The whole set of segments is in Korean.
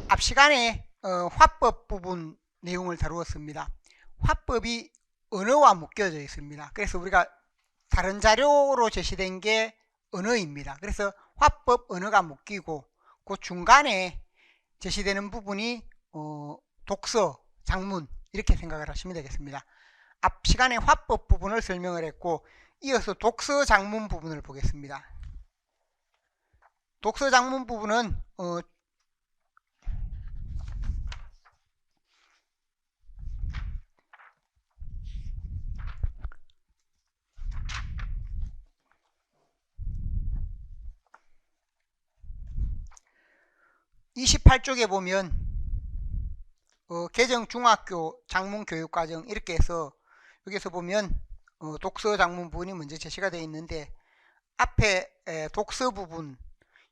앞 시간에 화법 부분 내용을 다루었습니다. 화법이 언어와 묶여져 있습니다. 그래서 우리가 다른 자료로 제시된 게 언어입니다. 그래서 화법 언어가 묶이고 그 중간에 제시되는 부분이 독서, 장문 이렇게 생각을 하시면 되겠습니다. 앞 시간에 화법 부분을 설명을 했고 이어서 독서, 장문 부분을 보겠습니다. 독서, 장문 부분은 28쪽에 보면 개정 중학교 장문 교육과정 이렇게 해서 여기서 보면 독서 장문 부분이 먼저 제시가 되어 있는데 앞에 독서 부분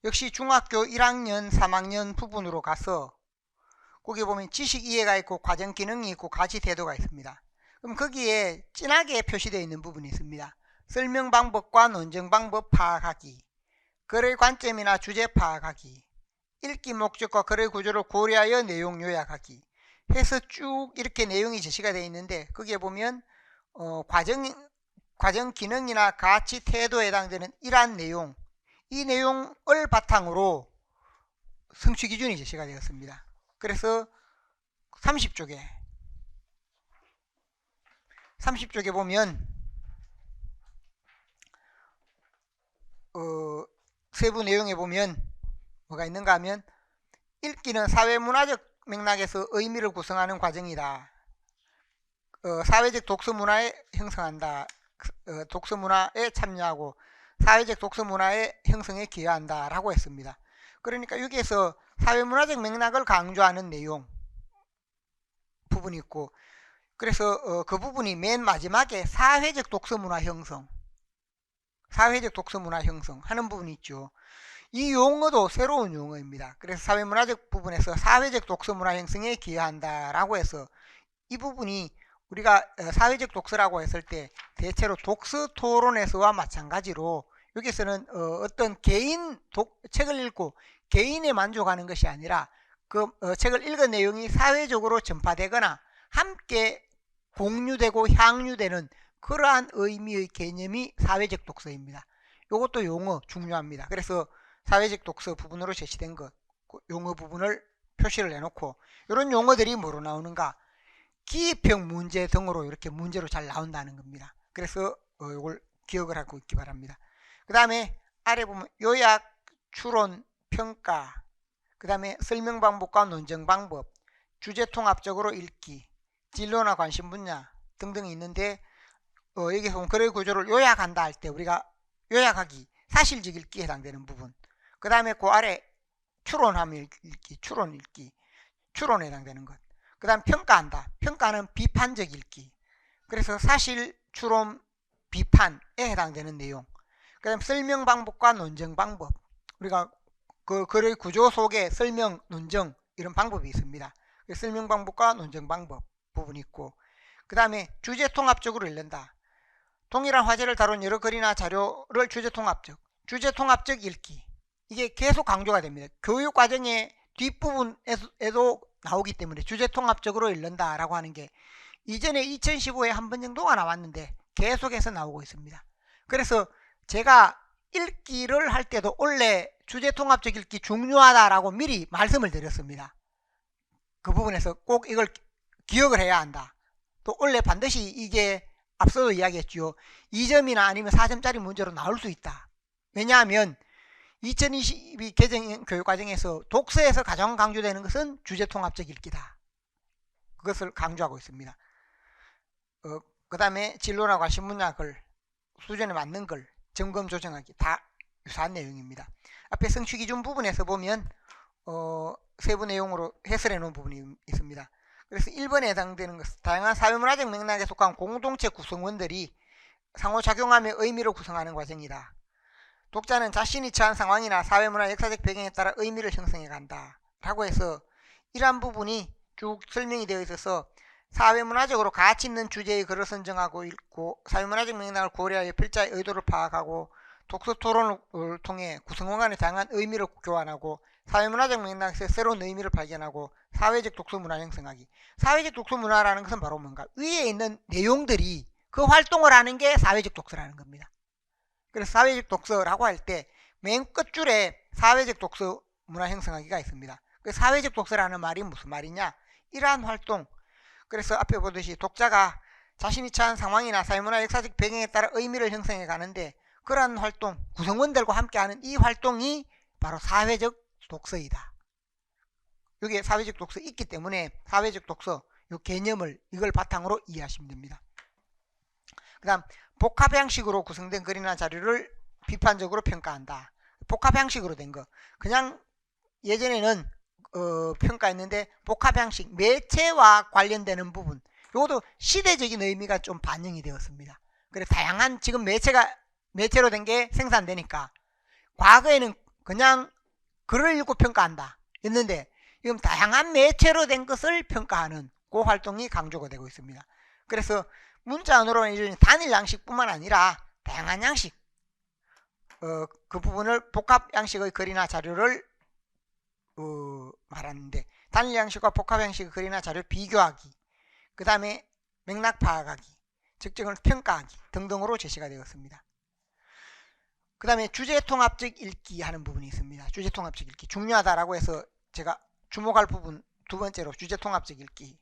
역시 중학교 1학년 3학년 부분으로 가서 거기 보면 지식 이해가 있고 과정 기능이 있고 가치 태도가 있습니다. 그럼 거기에 진하게 표시되어 있는 부분이 있습니다. 설명 방법과 논증 방법 파악하기, 글의 관점이나 주제 파악하기, 읽기 목적과 글의 구조를 고려하여 내용 요약하기 해서 쭉 이렇게 내용이 제시가 되어 있는데 거기에 보면 과정 기능이나 가치 태도에 해당되는 이러한 내용, 이 내용을 바탕으로 성취 기준이 제시가 되었습니다. 그래서 30쪽에 보면 세부 내용에 보면 뭐가 있는가 하면 읽기는 사회문화적 맥락에서 의미를 구성하는 과정이다. 사회적 독서 문화에 형성한다. 독서 문화에 참여하고 사회적 독서 문화의 형성에 기여한다 라고 했습니다. 그러니까 여기에서 사회문화적 맥락을 강조하는 내용 부분이 있고 그래서 그 부분이 맨 마지막에 사회적 독서 문화 형성 하는 부분이 있죠. 이 용어도 새로운 용어입니다. 그래서 사회문화적 부분에서 사회적 독서 문화 형성에 기여한다 라고 해서 이 부분이 우리가 사회적 독서라고 했을 때 대체로 독서 토론에서와 마찬가지로 여기서는 어떤 개인 책을 읽고 개인에 만족하는 것이 아니라 그 책을 읽은 내용이 사회적으로 전파되거나 함께 공유되고 향유되는 그러한 의미의 개념이 사회적 독서입니다. 이것도 용어 중요합니다. 그래서 사회적 독서 부분으로 제시된 것 용어 부분을 표시를 해놓고 이런 용어들이 뭐로 나오는가 기입형 문제 등으로 이렇게 문제로 잘 나온다는 겁니다. 그래서 이걸 기억을 하고 있기 바랍니다. 그 다음에 아래 보면 요약, 추론, 평가, 그 다음에 설명 방법과 논증 방법, 주제 통합적으로 읽기, 진로나 관심 분야 등등이 있는데 여기서 보면 글의 구조를 요약한다 할 때 우리가 요약하기, 사실적 읽기에 해당되는 부분, 그 다음에 그 아래 추론하며 읽기, 추론 읽기, 추론에 해당되는 것, 그 다음 평가한다, 평가는 비판적 읽기, 그래서 사실, 추론, 비판에 해당되는 내용, 그 다음 설명 방법과 논증 방법, 우리가 그 글의 구조 속에 설명, 논증 이런 방법이 있습니다. 설명 방법과 논증 방법 부분이 있고 그 다음에 주제 통합적으로 읽는다. 동일한 화제를 다룬 여러 글이나 자료를 주제 통합적 읽기 이게 계속 강조가 됩니다. 교육과정의 뒷부분에도 나오기 때문에 주제 통합적으로 읽는다 라고 하는 게 이전에 2015에 한 번 정도가 나왔는데 계속해서 나오고 있습니다. 그래서 제가 읽기를 할 때도 원래 주제 통합적 읽기 중요하다라고 미리 말씀을 드렸습니다. 그 부분에서 꼭 이걸 기억을 해야 한다. 또 원래 반드시 이게 앞서도 이야기했죠. 2점이나 아니면 4점짜리 문제로 나올 수 있다. 왜냐하면 2022 개정 교육과정에서 독서에서 가장 강조되는 것은 주제 통합적 읽기다. 그것을 강조하고 있습니다. 그 다음에 진로나 관심 분야 글, 수준에 맞는 글, 점검 조정하기 다 유사한 내용입니다. 앞에 성취 기준 부분에서 보면 세부 내용으로 해설해 놓은 부분이 있습니다. 그래서 1번에 해당되는 것은 다양한 사회문화적 맥락에 속한 공동체 구성원들이 상호작용하며 의미를 구성하는 과정이다. 독자는 자신이 처한 상황이나 사회문화 역사적 배경에 따라 의미를 형성해 간다 라고 해서 이러한 부분이 쭉 설명이 되어 있어서 사회문화적으로 가치 있는 주제의 글을 선정하고 읽고 사회문화적 맥락을 고려하여 필자의 의도를 파악하고 독서 토론을 통해 구성원 간의 다양한 의미를 교환하고 사회문화적 맥락에서 새로운 의미를 발견하고 사회적 독서 문화 형성하기. 사회적 독서 문화라는 것은 바로 뭔가 위에 있는 내용들이 그 활동을 하는 게 사회적 독서라는 겁니다. 그래서 사회적 독서라고 할 때 맨 끝줄에 사회적 독서 문화 형성하기가 있습니다. 그 사회적 독서라는 말이 무슨 말이냐? 이러한 활동. 그래서 앞에 보듯이 독자가 자신이 처한 상황이나 사회문화 역사적 배경에 따라 의미를 형성해 가는데 그러한 활동, 구성원들과 함께하는 이 활동이 바로 사회적 독서이다. 여기에 사회적 독서 있기 때문에 사회적 독서 이 개념을 이걸 바탕으로 이해하시면 됩니다. 그 다음 복합 형식으로 구성된 글이나 자료를 비판적으로 평가한다. 복합 형식으로 된 거. 그냥 예전에는 평가했는데 복합 형식, 매체와 관련되는 부분. 이것도 시대적인 의미가 좀 반영이 되었습니다. 그래서 다양한 지금 매체로 된 게 생산되니까 과거에는 그냥 글을 읽고 평가한다 했는데 지금 다양한 매체로 된 것을 평가하는 그 활동이 강조가 되고 있습니다. 그래서 문자 언어로 단일 양식뿐만 아니라 다양한 양식, 그 부분을 복합 양식의 글이나 자료를 말하는데 단일 양식과 복합 양식의 글이나 자료를 비교하기, 그 다음에 맥락 파악하기, 특징을 평가하기 등등으로 제시가 되었습니다. 그 다음에 주제통합적 읽기 하는 부분이 있습니다. 주제통합적 읽기 중요하다라고 해서 제가 주목할 부분 두 번째로 주제통합적 읽기.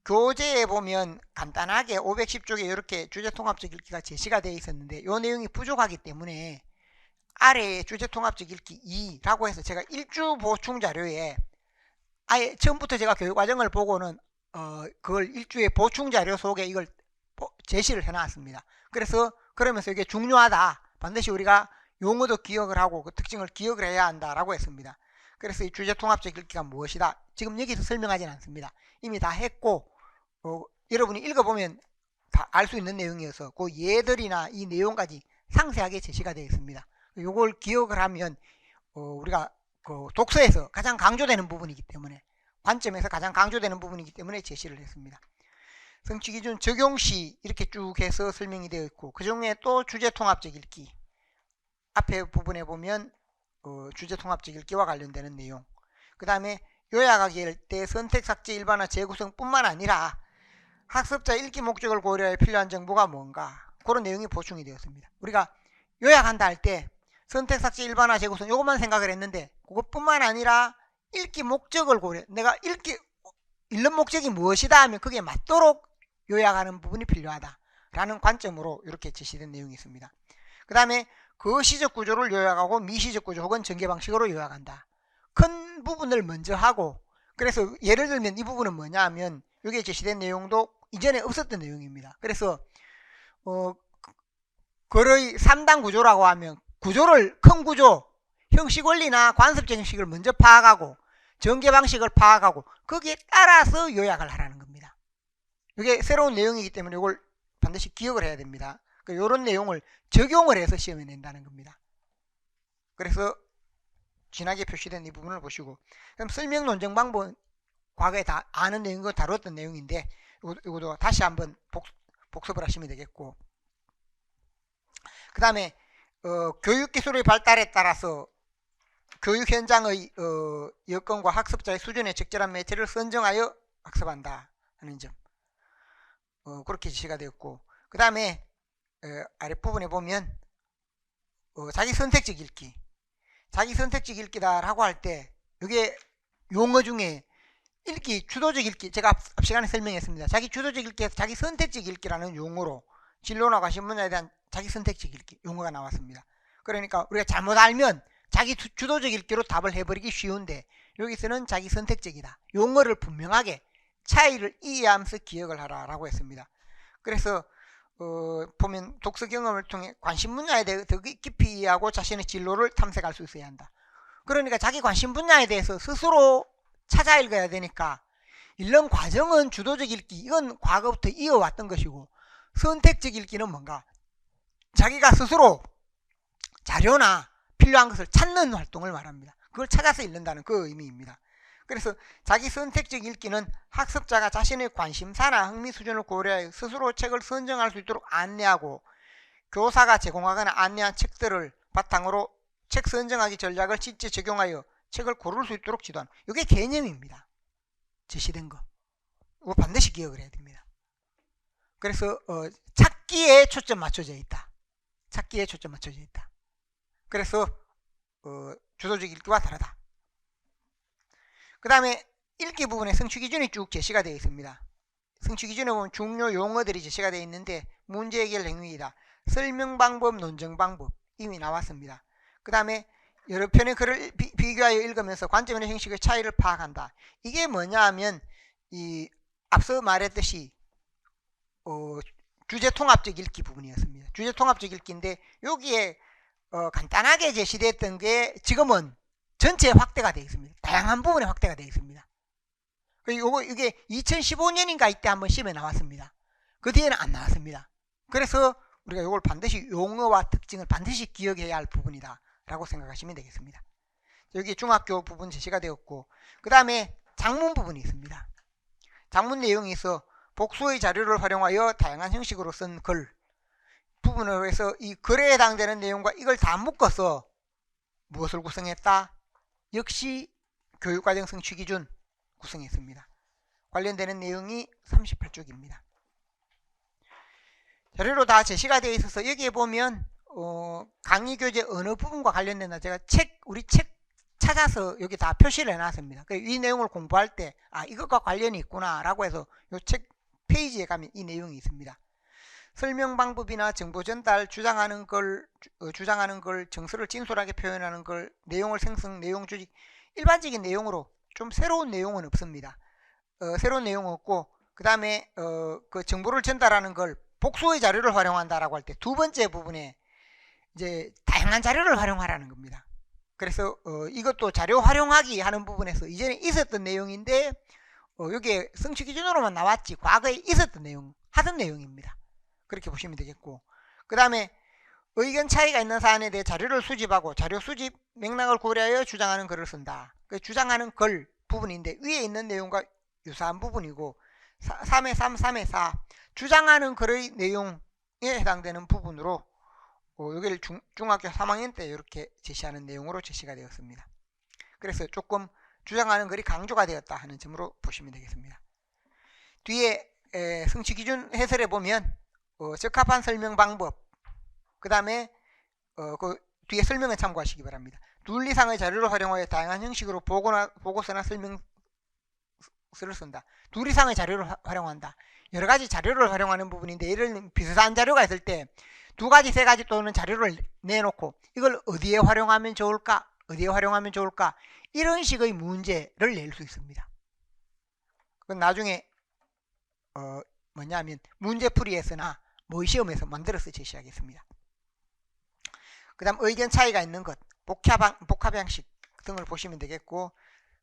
교재에 보면 간단하게 510쪽에 이렇게 주제통합적 읽기가 제시가 되어 있었는데 이 내용이 부족하기 때문에 아래에 주제통합적 읽기 2라고 해서 제가 일주 보충 자료에 아예 처음부터 제가 교육과정을 보고는 그걸 일주의 보충 자료 속에 이걸 제시를 해놨습니다. 그래서 그러면서 이게 중요하다. 반드시 우리가 용어도 기억을 하고 그 특징을 기억을 해야 한다라고 했습니다. 그래서 이 주제통합적 읽기가 무엇이다? 지금 여기서 설명하지는 않습니다. 이미 다 했고 여러분이 읽어보면 다 알 수 있는 내용이어서 그 예들이나 이 내용까지 상세하게 제시가 되어 있습니다. 이걸 기억을 하면 우리가 그 독서에서 가장 강조되는 부분이기 때문에 관점에서 가장 강조되는 부분이기 때문에 제시를 했습니다. 성취기준 적용시 이렇게 쭉 해서 설명이 되어 있고 그 중에 또 주제통합적 읽기 앞에 부분에 보면 주제통합적 읽기와 관련되는 내용, 그 다음에 요약하기 할 때 선택, 삭제, 일반화, 재구성뿐만 아니라 학습자 읽기 목적을 고려해 필요한 정보가 뭔가 그런 내용이 보충이 되었습니다. 우리가 요약한다 할 때 선택, 삭제, 일반화, 재구성 이것만 생각을 했는데 그것뿐만 아니라 읽기 목적을 고려, 내가 읽는 목적이 무엇이다 하면 그게 맞도록 요약하는 부분이 필요하다라는 관점으로 이렇게 제시된 내용이 있습니다. 그 다음에 그 시적 구조를 요약하고 미시적 구조 혹은 전개 방식으로 요약한다. 큰 부분을 먼저 하고, 그래서 예를 들면 이 부분은 뭐냐 하면 여기에 제시된 내용도 이전에 없었던 내용입니다. 그래서 글의 3단 구조라고 하면 구조를 큰 구조, 형식 원리나 관습적 형식을 먼저 파악하고 전개 방식을 파악하고 거기에 따라서 요약을 하라는 겁니다. 이게 새로운 내용이기 때문에 이걸 반드시 기억을 해야 됩니다. 이런 내용을 적용을 해서 시험에 낸다는 겁니다. 그래서 진하게 표시된 이 부분을 보시고, 그럼 설명 논증 방법 과거에 다 아는 내용을 다뤘던 내용인데 이것도 다시 한번 복습을 하시면 되겠고, 그 다음에 교육기술의 발달에 따라서 교육 현장의 여건과 학습자의 수준에 적절한 매체를 선정하여 학습한다 하는 점, 그렇게 제시가 되었고, 그 다음에 아랫부분에 보면 자기 선택적 읽기, 자기 선택적 읽기다 라고 할 때 이게 용어 중에 읽기, 주도적 읽기, 제가 앞 시간에 설명했습니다. 자기 주도적 읽기에서 자기 선택적 읽기라는 용어로 진로나 관심 분야에 대한 자기 선택적 읽기 용어가 나왔습니다. 그러니까 우리가 잘못 알면 자기 주도적 읽기로 답을 해버리기 쉬운데 여기서는 자기 선택적이다. 용어를 분명하게 차이를 이해하면서 기억을 하라라고 했습니다. 그래서 보면 독서 경험을 통해 관심 분야에 대해 더 깊이 이해하고 자신의 진로를 탐색할 수 있어야 한다. 그러니까 자기 관심 분야에 대해서 스스로 찾아 읽어야 되니까 읽는 과정은 주도적 읽기, 이건 과거부터 이어왔던 것이고, 선택적 읽기는 뭔가 자기가 스스로 자료나 필요한 것을 찾는 활동을 말합니다. 그걸 찾아서 읽는다는 그 의미입니다. 그래서 자기 선택적 읽기는 학습자가 자신의 관심사나 흥미 수준을 고려해 스스로 책을 선정할 수 있도록 안내하고, 교사가 제공하거나 안내한 책들을 바탕으로 책 선정하기 전략을 실제 적용하여 책을 고를 수 있도록 지도하는, 이게 개념입니다. 제시된 거. 이거 반드시 기억을 해야 됩니다. 그래서 찾기에 초점 맞춰져 있다. 찾기에 초점 맞춰져 있다. 그래서 주도적 읽기와 다르다. 그 다음에 읽기 부분에 성취 기준이 쭉 제시가 되어 있습니다. 성취 기준에 보면 중요 용어들이 제시가 되어 있는데, 문제 해결 행위이다, 설명 방법, 논증 방법 이미 나왔습니다. 그 다음에 여러 편의 글을 비교하여 읽으면서 관점이나 형식의 차이를 파악한다. 이게 뭐냐 하면 이 앞서 말했듯이 주제 통합적 읽기 부분이었습니다. 주제 통합적 읽기인데, 여기에 간단하게 제시됐던 게 지금은 전체에 확대가 되어 있습니다. 다양한 부분에 확대가 되어 있습니다. 이게 2015년인가 이때 한번 시험에 나왔습니다. 그 뒤에는 안 나왔습니다. 그래서 우리가 이걸 반드시 용어와 특징을 반드시 기억해야 할 부분이다 라고 생각하시면 되겠습니다. 여기 중학교 부분 제시가 되었고, 그 다음에 장문 부분이 있습니다. 장문 내용이 있어 복수의 자료를 활용하여 다양한 형식으로 쓴 글 부분으로 해서 이 글에 해당되는 내용과 이걸 다 묶어서 무엇을 구성했다? 역시 교육과정 성취 기준 구성했습니다. 관련되는 내용이 38쪽입니다. 자료로 다 제시가 되어 있어서 여기에 보면 강의 교재 어느 부분과 관련된다, 제가 우리 책 찾아서 여기 다 표시를 해놨습니다. 이 내용을 공부할 때 이것과 관련이 있구나 라고 해서 이 책 페이지에 가면 이 내용이 있습니다. 설명 방법이나 정보 전달, 주장하는 걸, 정서를 진솔하게 표현하는 걸, 내용을 생성, 내용 조직, 일반적인 내용으로 좀 새로운 내용은 없습니다. 새로운 내용은 없고, 그 다음에 그 정보를 전달하는 걸 복수의 자료를 활용한다라고 할 때 두 번째 부분에 이제 다양한 자료를 활용하라는 겁니다. 그래서 이것도 자료 활용하기 하는 부분에서 이전에 있었던 내용인데 여기에 성취 기준으로만 나왔지 과거에 있었던 내용, 하던 내용입니다. 그렇게 보시면 되겠고, 그 다음에 의견 차이가 있는 사안에 대해 자료를 수집하고 자료 수집 맥락을 고려하여 주장하는 글을 쓴다. 주장하는 글 부분인데 위에 있는 내용과 유사한 부분이고, 3의 3, 3의 4 주장하는 글의 내용에 해당되는 부분으로 여기를 중학교 3학년 때 이렇게 제시하는 내용으로 제시가 되었습니다. 그래서 조금 주장하는 글이 강조가 되었다 하는 점으로 보시면 되겠습니다. 뒤에 성취 기준 해설에 보면 적합한 설명 방법, 그 다음에 그 뒤에 설명을 참고하시기 바랍니다. 둘 이상의 자료를 활용하여 다양한 형식으로 보고서나 설명서를 쓴다. 둘 이상의 자료를 활용한다. 여러 가지 자료를 활용하는 부분인데, 예를 들면 비슷한 자료가 있을 때 두 가지, 세 가지 또는 자료를 내놓고 이걸 어디에 활용하면 좋을까? 어디에 활용하면 좋을까? 이런 식의 문제를 낼 수 있습니다. 그건 나중에 뭐냐면 문제풀이에서나 모의시험에서 만들어서 제시하겠습니다. 그 다음 의견 차이가 있는 것, 복합 양식 등을 보시면 되겠고,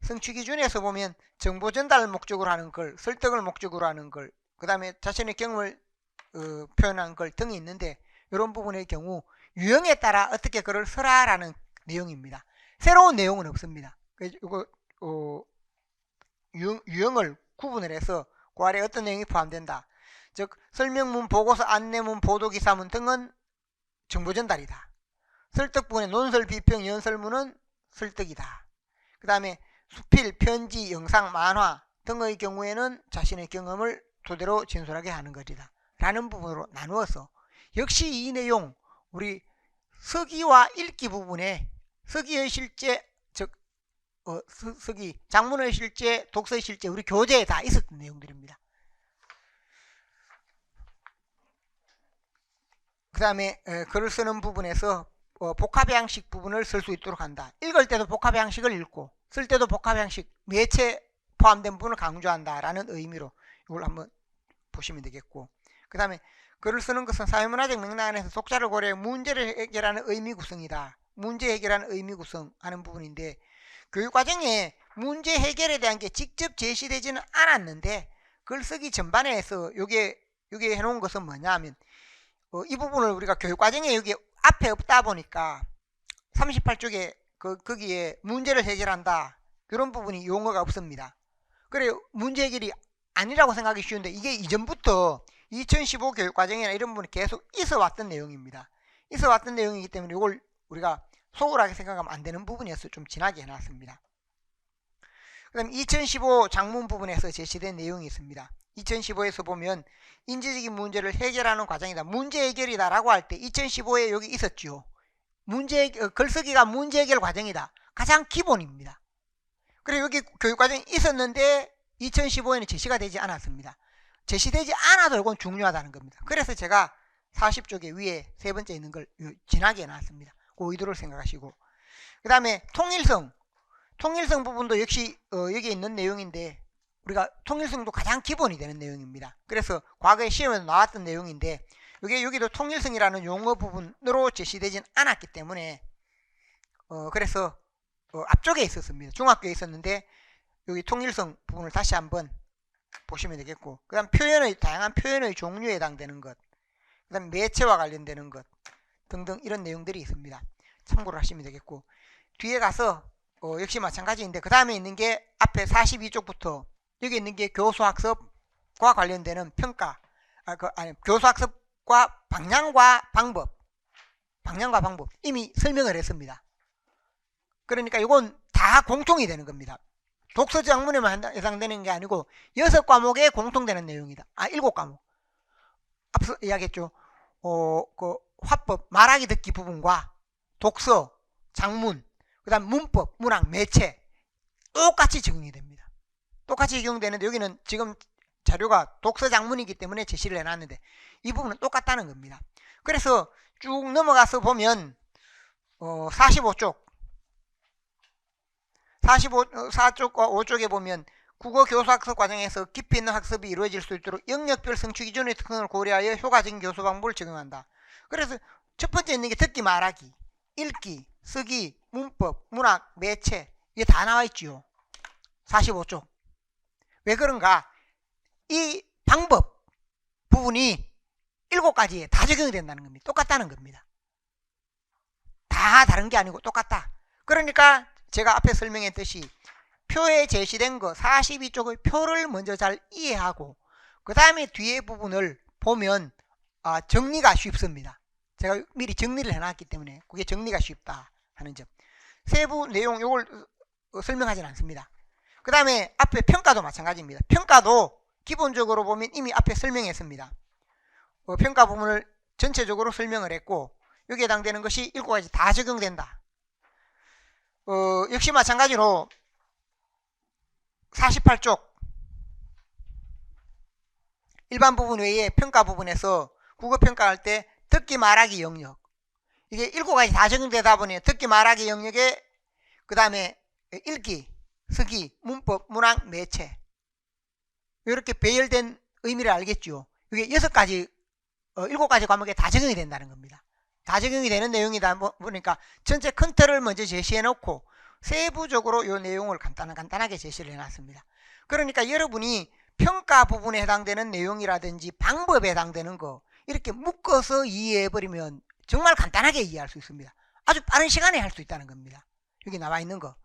성취 기준에서 보면 정보 전달을 목적으로 하는 글, 설득을 목적으로 하는 글, 그 다음에 자신의 경험을 표현한 글 등이 있는데, 이런 부분의 경우 유형에 따라 어떻게 글을 써라라는 내용입니다. 새로운 내용은 없습니다. 이거 유형을 구분을 해서 그 아래 어떤 내용이 포함된다. 즉 설명문, 보고서, 안내문, 보도기사문 등은 정보 전달이다. 설득 부분의 논설, 비평, 연설문은 설득이다. 그 다음에 수필, 편지, 영상, 만화 등의 경우에는 자신의 경험을 토대로 진솔하게 하는 것이다 라는 부분으로 나누어서, 역시 이 내용 우리 서기와 읽기 부분에 서기의 실제, 즉 서기, 장문의 실제, 독서의 실제 우리 교재에 다 있었던 내용들입니다. 그 다음에 글을 쓰는 부분에서 복합 양식 부분을 쓸 수 있도록 한다. 읽을 때도 복합 양식을 읽고 쓸 때도 복합 양식, 매체 포함된 부분을 강조한다라는 의미로 이걸 한번 보시면 되겠고, 그 다음에 글을 쓰는 것은 사회문화적 맥락 안에서 독자를 고려해 문제를 해결하는 의미 구성이다. 문제 해결하는 의미 구성하는 부분인데, 교육과정에 문제 해결에 대한 게 직접 제시되지는 않았는데 글쓰기 전반에서 여기에 해놓은 것은 뭐냐 하면 이 부분을 우리가 교육과정에 여기 앞에 없다 보니까 38쪽에 거기에 문제를 해결한다 그런 부분이 용어가 없습니다. 그래 문제 해결이 아니라고 생각하기 쉬운데 이게 이전부터 2015 교육과정이나 이런 부분이 계속 있어 왔던 내용입니다. 있어 왔던 내용이기 때문에 이걸 우리가 소홀하게 생각하면 안 되는 부분이어서 좀 진하게 해놨습니다. 그 다음 2015 장문 부분에서 제시된 내용이 있습니다. 2015에서 보면 인지적인 문제를 해결하는 과정이다. 문제 해결이다 라고 할 때 2015에 여기 있었죠. 글쓰기가 문제 해결 과정이다. 가장 기본입니다. 그리고 여기 교육과정이 있었는데 2015에는 제시가 되지 않았습니다. 제시되지 않아도 이건 중요하다는 겁니다. 그래서 제가 40쪽에 위에 세 번째 있는 걸 진하게 해놨습니다. 그 의도를 생각하시고, 그 다음에 통일성 부분도 역시 여기에 있는 내용인데, 우리가 통일성도 가장 기본이 되는 내용입니다. 그래서 과거에 시험에서 나왔던 내용인데, 여기도 통일성이라는 용어 부분으로 제시되진 않았기 때문에 그래서 앞쪽에 있었습니다. 중학교에 있었는데 여기 통일성 부분을 다시 한번 보시면 되겠고, 그 다음 다양한 표현의 종류에 해당되는 것, 그 다음 매체와 관련되는 것 등등 이런 내용들이 있습니다. 참고를 하시면 되겠고, 뒤에 가서 역시 마찬가지인데 그 다음에 있는 게 앞에 42쪽부터 여기 있는 게 교수학습과 관련되는 평가, 교수학습과 방향과 방법 이미 설명을 했습니다. 그러니까 이건 다 공통이 되는 겁니다. 독서 장문에만 해당되는 게 아니고 6과목에 공통되는 내용이다. 7과목. 앞서 이야기했죠. 그 화법, 말하기 듣기 부분과 독서, 장문, 그 다음 문법, 문학, 매체 똑같이 적용이 됩니다. 똑같이 적용되는데 여기는 지금 자료가 독서 장문이기 때문에 제시를 해놨는데 이 부분은 똑같다는 겁니다. 그래서 쭉 넘어가서 보면 45쪽 4쪽과 5쪽에 보면 국어 교수학습 과정에서 깊이 있는 학습이 이루어질 수 있도록 영역별 성취 기준의 특성을 고려하여 효과적인 교수 방법을 적용한다. 그래서 첫 번째 있는 게 듣기, 말하기, 읽기, 쓰기, 문법, 문학, 매체 이게 다 나와 있지요. 45쪽. 왜 그런가? 이 방법 부분이 7가지에 다 적용이 된다는 겁니다. 똑같다는 겁니다. 다 다른 게 아니고 똑같다. 그러니까 제가 앞에 설명했듯이 표에 제시된 거 42쪽의 표를 먼저 잘 이해하고 그 다음에 뒤에 부분을 보면 정리가 쉽습니다. 제가 미리 정리를 해놨기 때문에 그게 정리가 쉽다 하는 점. 세부 내용 이걸 설명하지는 않습니다. 그 다음에 앞에 평가도 마찬가지입니다. 평가도 기본적으로 보면 이미 앞에 설명했습니다. 평가 부분을 전체적으로 설명을 했고 여기에 해당되는 것이 7가지 다 적용된다. 역시 마찬가지로 48쪽 일반 부분 외에 평가 부분에서 국어 평가할 때 듣기 말하기 영역 이게 7가지 다 적용되다 보니 듣기 말하기 영역에 그 다음에 읽기, 쓰기, 문법, 문학, 매체 이렇게 배열된 의미를 알겠죠. 이게 7가지 7가지 과목에 다 적용이 된다는 겁니다. 다 적용이 되는 내용이다 보니까 전체 큰 틀을 먼저 제시해 놓고 세부적으로 이 내용을 간단하게 제시를 해놨습니다. 그러니까 여러분이 평가 부분에 해당되는 내용이라든지 방법에 해당되는 거 이렇게 묶어서 이해해버리면 정말 간단하게 이해할 수 있습니다. 아주 빠른 시간에 할 수 있다는 겁니다. 여기 나와 있는 거.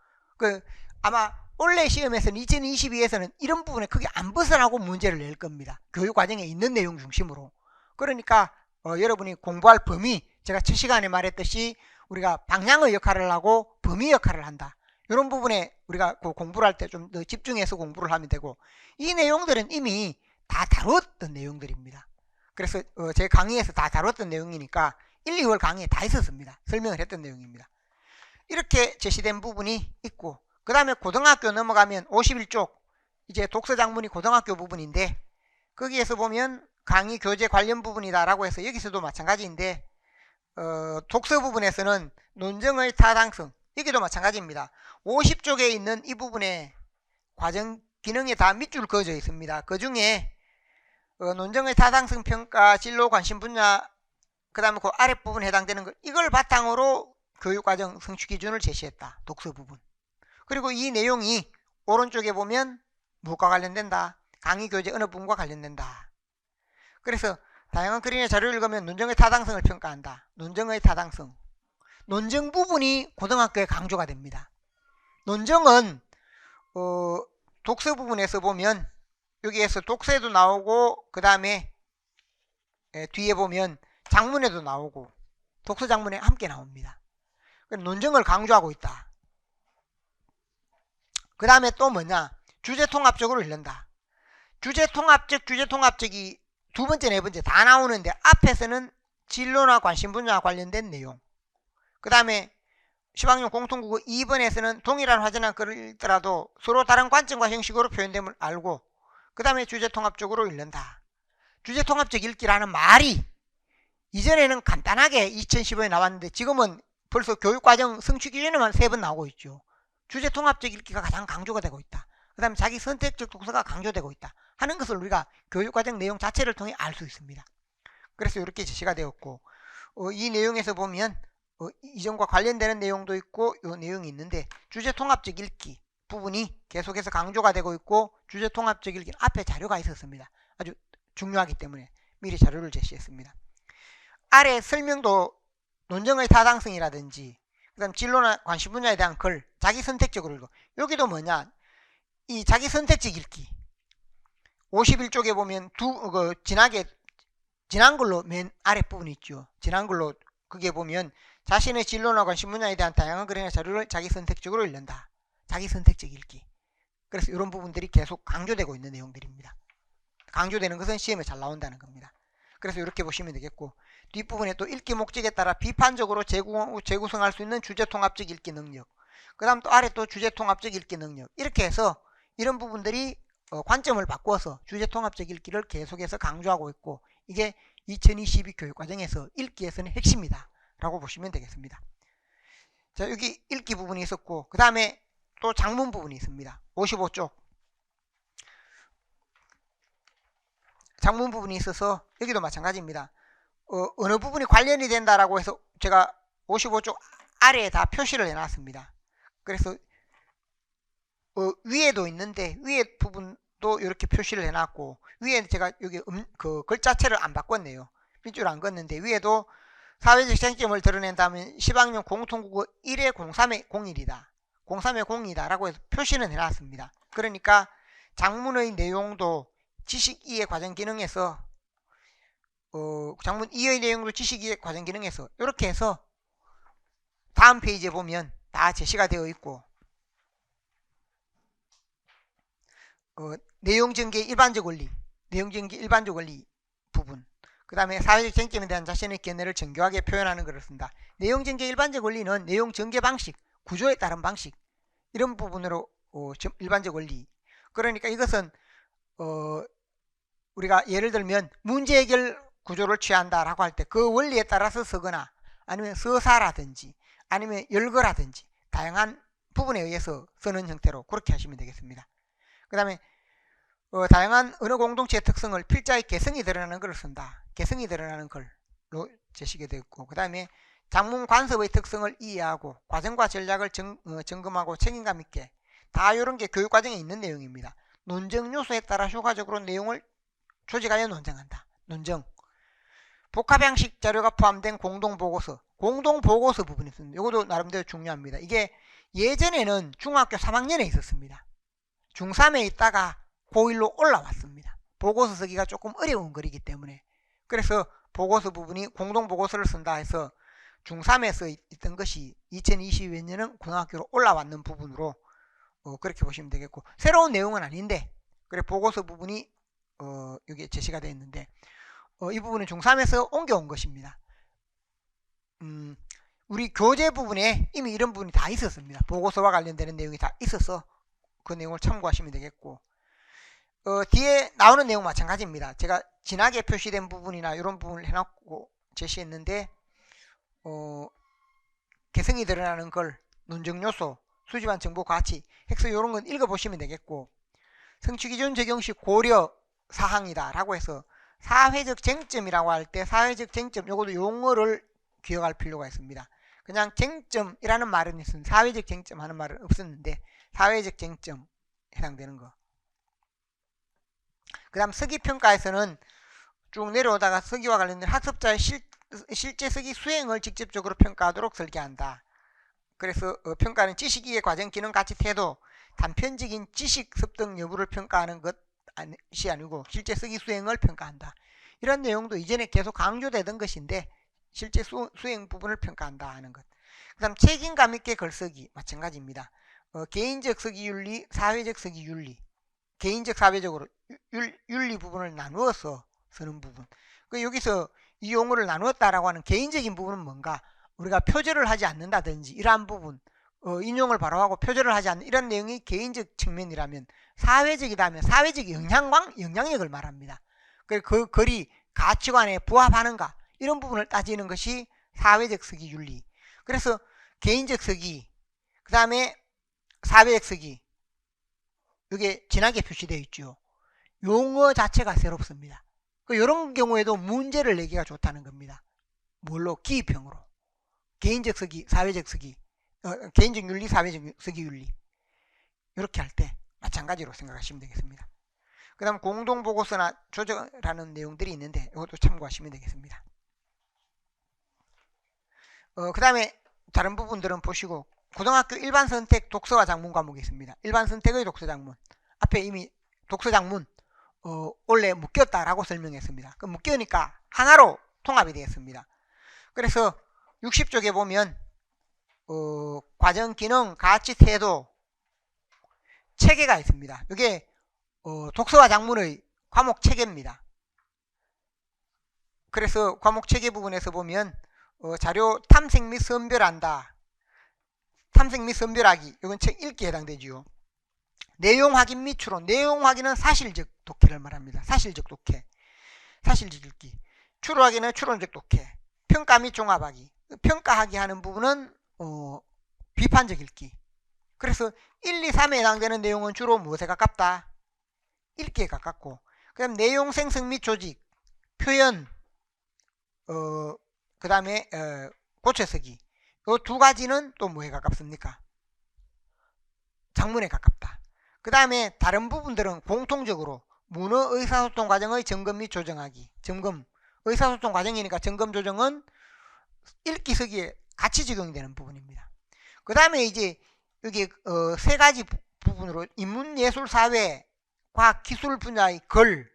아마 올해 시험에서는 2022에서는 이런 부분에 크게 안 벗어나고 문제를 낼 겁니다. 교육 과정에 있는 내용 중심으로. 그러니까 여러분이 공부할 범위, 제가 첫 시간에 말했듯이 우리가 방향의 역할을 하고 범위 역할을 한다. 이런 부분에 우리가 공부를 할 때 좀 더 집중해서 공부를 하면 되고 이 내용들은 이미 다 다뤘던 내용들입니다. 그래서 제 강의에서 다 다뤘던 내용이니까 1, 2월 강의에 다 있었습니다. 설명을 했던 내용입니다. 이렇게 제시된 부분이 있고 그 다음에 고등학교 넘어가면 51쪽 이제 독서 장문이 고등학교 부분인데 거기에서 보면 강의 교재 관련 부분이다 라고 해서 여기서도 마찬가지인데 독서 부분에서는 논증의 타당성 여기도 마찬가지입니다. 50쪽에 있는 이 부분에 과정 기능이 다 밑줄 그어져 있습니다. 그 중에 논증의 타당성 평가 진로 관심 분야 그 다음에 그 아랫부분에 해당되는 것 이걸 바탕으로 교육과정 성취 기준을 제시했다. 독서 부분. 그리고 이 내용이 오른쪽에 보면 무엇과 관련된다. 강의 교재 어느 부분과 관련된다. 그래서 다양한 그림의 자료를 읽으면 논증의 타당성을 평가한다. 논증의 타당성. 논증 부분이 고등학교에 강조가 됩니다. 논증은 독서 부분에서 보면 여기에서 독서에도 나오고 그 다음에 뒤에 보면 장문에도 나오고 독서 장문에 함께 나옵니다. 논증을 강조하고 있다. 그 다음에 또 뭐냐? 주제통합적으로 읽는다. 주제통합적이 두 번째, 네 번째 다 나오는데 앞에서는 진로나 관심 분야와 관련된 내용. 그 다음에 시방용 공통국어 2번에서는 동일한 화제나 글을 읽더라도 서로 다른 관점과 형식으로 표현됨을 알고 그 다음에 주제통합적으로 읽는다. 주제통합적 읽기라는 말이 이전에는 간단하게 2015에 나왔는데 지금은 벌써 교육과정 성취기준에만 3번 나오고 있죠. 주제통합적 읽기가 가장 강조가 되고 있다. 그 다음에 자기 선택적 독서가 강조되고 있다 하는 것을 우리가 교육과정 내용 자체를 통해 알 수 있습니다. 그래서 이렇게 제시가 되었고 이 내용에서 보면 이전과 관련되는 내용도 있고 이 내용이 있는데 주제통합적 읽기 부분이 계속해서 강조가 되고 있고 주제통합적 읽기는 앞에 자료가 있었습니다. 아주 중요하기 때문에 미리 자료를 제시했습니다. 아래 설명도 논증의 타당성이라든지 그 다음 진로나 관심 분야에 대한 글 자기 선택적으로 읽어. 여기도 뭐냐 이 자기 선택적 읽기 51쪽에 보면 지난 글로 맨 아랫부분 있죠. 지난 글로 그게 보면 자신의 진로나 관심 분야에 대한 다양한 글이나 자료를 자기 선택적으로 읽는다. 자기 선택적 읽기. 그래서 이런 부분들이 계속 강조되고 있는 내용들입니다. 강조되는 것은 시험에 잘 나온다는 겁니다. 그래서 이렇게 보시면 되겠고 뒷부분에 또 읽기 목적에 따라 비판적으로 재구성할 수 있는 주제통합적 읽기 능력 그 다음 또 아래 또 주제통합적 읽기 능력 이렇게 해서 이런 부분들이 관점을 바꿔서 주제통합적 읽기를 계속해서 강조하고 있고 이게 2022 교육과정에서 읽기에서는 핵심이다 라고 보시면 되겠습니다. 자 여기 읽기 부분이 있었고 그 다음에 또 장문 부분이 있습니다. 55쪽 장문 부분이 있어서 여기도 마찬가지입니다. 어느 부분이 관련이 된다라고 해서 제가 55쪽 아래에 다 표시를 해놨습니다. 그래서 위에도 있는데 위에 부분도 이렇게 표시를 해놨고 위에 제가 여기 그 글자체를 안 바꿨네요. 밑줄 안 긋는데 위에도 사회적 쟁점을 드러낸다면 시방용 공통국어 1회 03의 01이다. 03의 02다 라고 해서 표시는 해놨습니다. 그러니까 장문의 내용도 지식 이해 과정 기능에서 장문 2의 내용도 지식 이해 과정 기능에서 이렇게 해서 다음 페이지에 보면 다 제시가 되어 있고 내용 전개 일반적 원리 부분 그 다음에 사회적 쟁점에 대한 자신의 견해를 정교하게 표현하는 것을 쓴다. 내용 전개 일반적 원리는 내용 전개 방식 구조에 따른 방식 이런 부분으로 일반적 원리 그러니까 이것은 우리가 예를 들면 문제 해결 구조를 취한다 라고 할 때 그 원리에 따라서 쓰거나 아니면 서사라든지 아니면 열거라든지 다양한 부분에 의해서 쓰는 형태로 그렇게 하시면 되겠습니다. 그 다음에 다양한 언어 공동체의 특성을 필자의 개성이 드러나는 글을 쓴다. 개성이 드러나는 글로 제시가 되었고 그 다음에 장문 관습의 특성을 이해하고 과정과 전략을 점검하고 책임감 있게 다 이런 게 교육과정에 있는 내용입니다. 논증 요소에 따라 효과적으로 내용을 조직하여 논증한다. 논증 복합양식 자료가 포함된 공동보고서 부분이 있습니다. 이것도 나름대로 중요합니다. 이게 예전에는 중학교 3학년에 있었습니다. 중3에 있다가 고1로 올라왔습니다. 보고서 쓰기가 조금 어려운 글이기 때문에 그래서 보고서 부분이 공동보고서를 쓴다 해서 중3에서 있던 것이 2022년은 고등학교로 올라왔는 부분으로 그렇게 보시면 되겠고 새로운 내용은 아닌데 그래 보고서 부분이 여기에 제시가 되어 있는데 이 부분은 중3에서 옮겨온 것입니다. 우리 교재 부분에 이미 이런 부분이 다 있었습니다. 보고서와 관련되는 내용이 다 있어서 그 내용을 참고하시면 되겠고 뒤에 나오는 내용 마찬가지입니다. 제가 진하게 표시된 부분이나 이런 부분을 해놓고 제시했는데 개성이 드러나는 글, 논증요소, 수집한 정보 가치, 핵서 이런 건 읽어보시면 되겠고 성취기준 적용 시 고려 사항이다 라고 해서 사회적 쟁점이라고 할 때 사회적 쟁점 요것도 용어를 기억할 필요가 있습니다. 그냥 쟁점이라는 말은 있습니다. 사회적 쟁점 하는 말은 없었는데 사회적 쟁점 해당되는 거. 그 다음 서기평가에서는 쭉 내려오다가 서기와 관련된 학습자의 실제 서기 수행을 직접적으로 평가하도록 설계한다. 그래서 평가는 지식이해 과정 기능 가치 태도 단편적인 지식 습득 여부를 평가하는 것이 아니고 실제 서기 수행을 평가한다. 이런 내용도 이전에 계속 강조되던 것인데 실제 수행 부분을 평가한다 하는 것. 그 다음 책임감 있게 글쓰기 마찬가지입니다. 개인적 서기윤리, 사회적 서기윤리, 개인적 사회적으로 윤리 부분을 나누어서 쓰는 부분. 여기서 이 용어를 나누었다라고 하는 개인적인 부분은 뭔가, 우리가 표절을 하지 않는다든지 이러한 부분, 인용을 바로 하고 표절을 하지 않는 이런 내용이 개인적 측면이라면, 사회적이라면 사회적 영향력을 말합니다. 그 글이 가치관에 부합하는가, 이런 부분을 따지는 것이 사회적 서기 윤리. 그래서 개인적 서기, 그 다음에 사회적 서기, 이게 진하게 표시되어 있죠. 용어 자체가 새롭습니다. 이런 경우에도 문제를 내기가 좋다는 겁니다. 뭘로? 기입형으로. 개인적 서기, 사회적 서기, 개인적 윤리, 사회적 서기 윤리, 이렇게 할 때 마찬가지로 생각하시면 되겠습니다. 그 다음 공동보고서나 조정하는 내용들이 있는데 이것도 참고하시면 되겠습니다. 그 다음에 다른 부분들은 보시고, 고등학교 일반 선택 독서와 작문 과목이 있습니다. 일반 선택의 독서 작문, 앞에 이미 독서 작문 원래 묶였다라고 설명했습니다. 그 묶여니까 하나로 통합이 되었습니다. 그래서 60쪽에 보면 과정, 기능, 가치, 태도, 체계가 있습니다. 이게 독서와 작문의 과목 체계입니다. 그래서 과목 체계 부분에서 보면 자료 탐색 및 선별한다. 탐색 및 선별하기, 이건 책 읽기에 해당되지요. 내용 확인 및 추론, 내용 확인은 사실적 독해를 말합니다. 사실적 독해, 사실적 읽기. 추론하기는 추론적 독해. 평가 및 종합하기, 평가하기 하는 부분은 비판적 읽기. 그래서 1, 2, 3에 해당되는 내용은 주로 무엇에 가깝다? 읽기에 가깝고, 그 다음 내용 생성 및 조직, 표현, 그 다음에 고쳐쓰기, 이 두 가지는 또 뭐에 가깝습니까? 작문에 가깝다. 그 다음에 다른 부분들은 공통적으로 문어 의사소통 과정의 점검 및 조정하기. 점검, 의사소통 과정이니까 점검 조정은 읽기 쓰기에 같이 적용되는 부분입니다. 그 다음에 이제 여기 세 가지 부분으로 인문예술사회, 과학기술 분야의 글,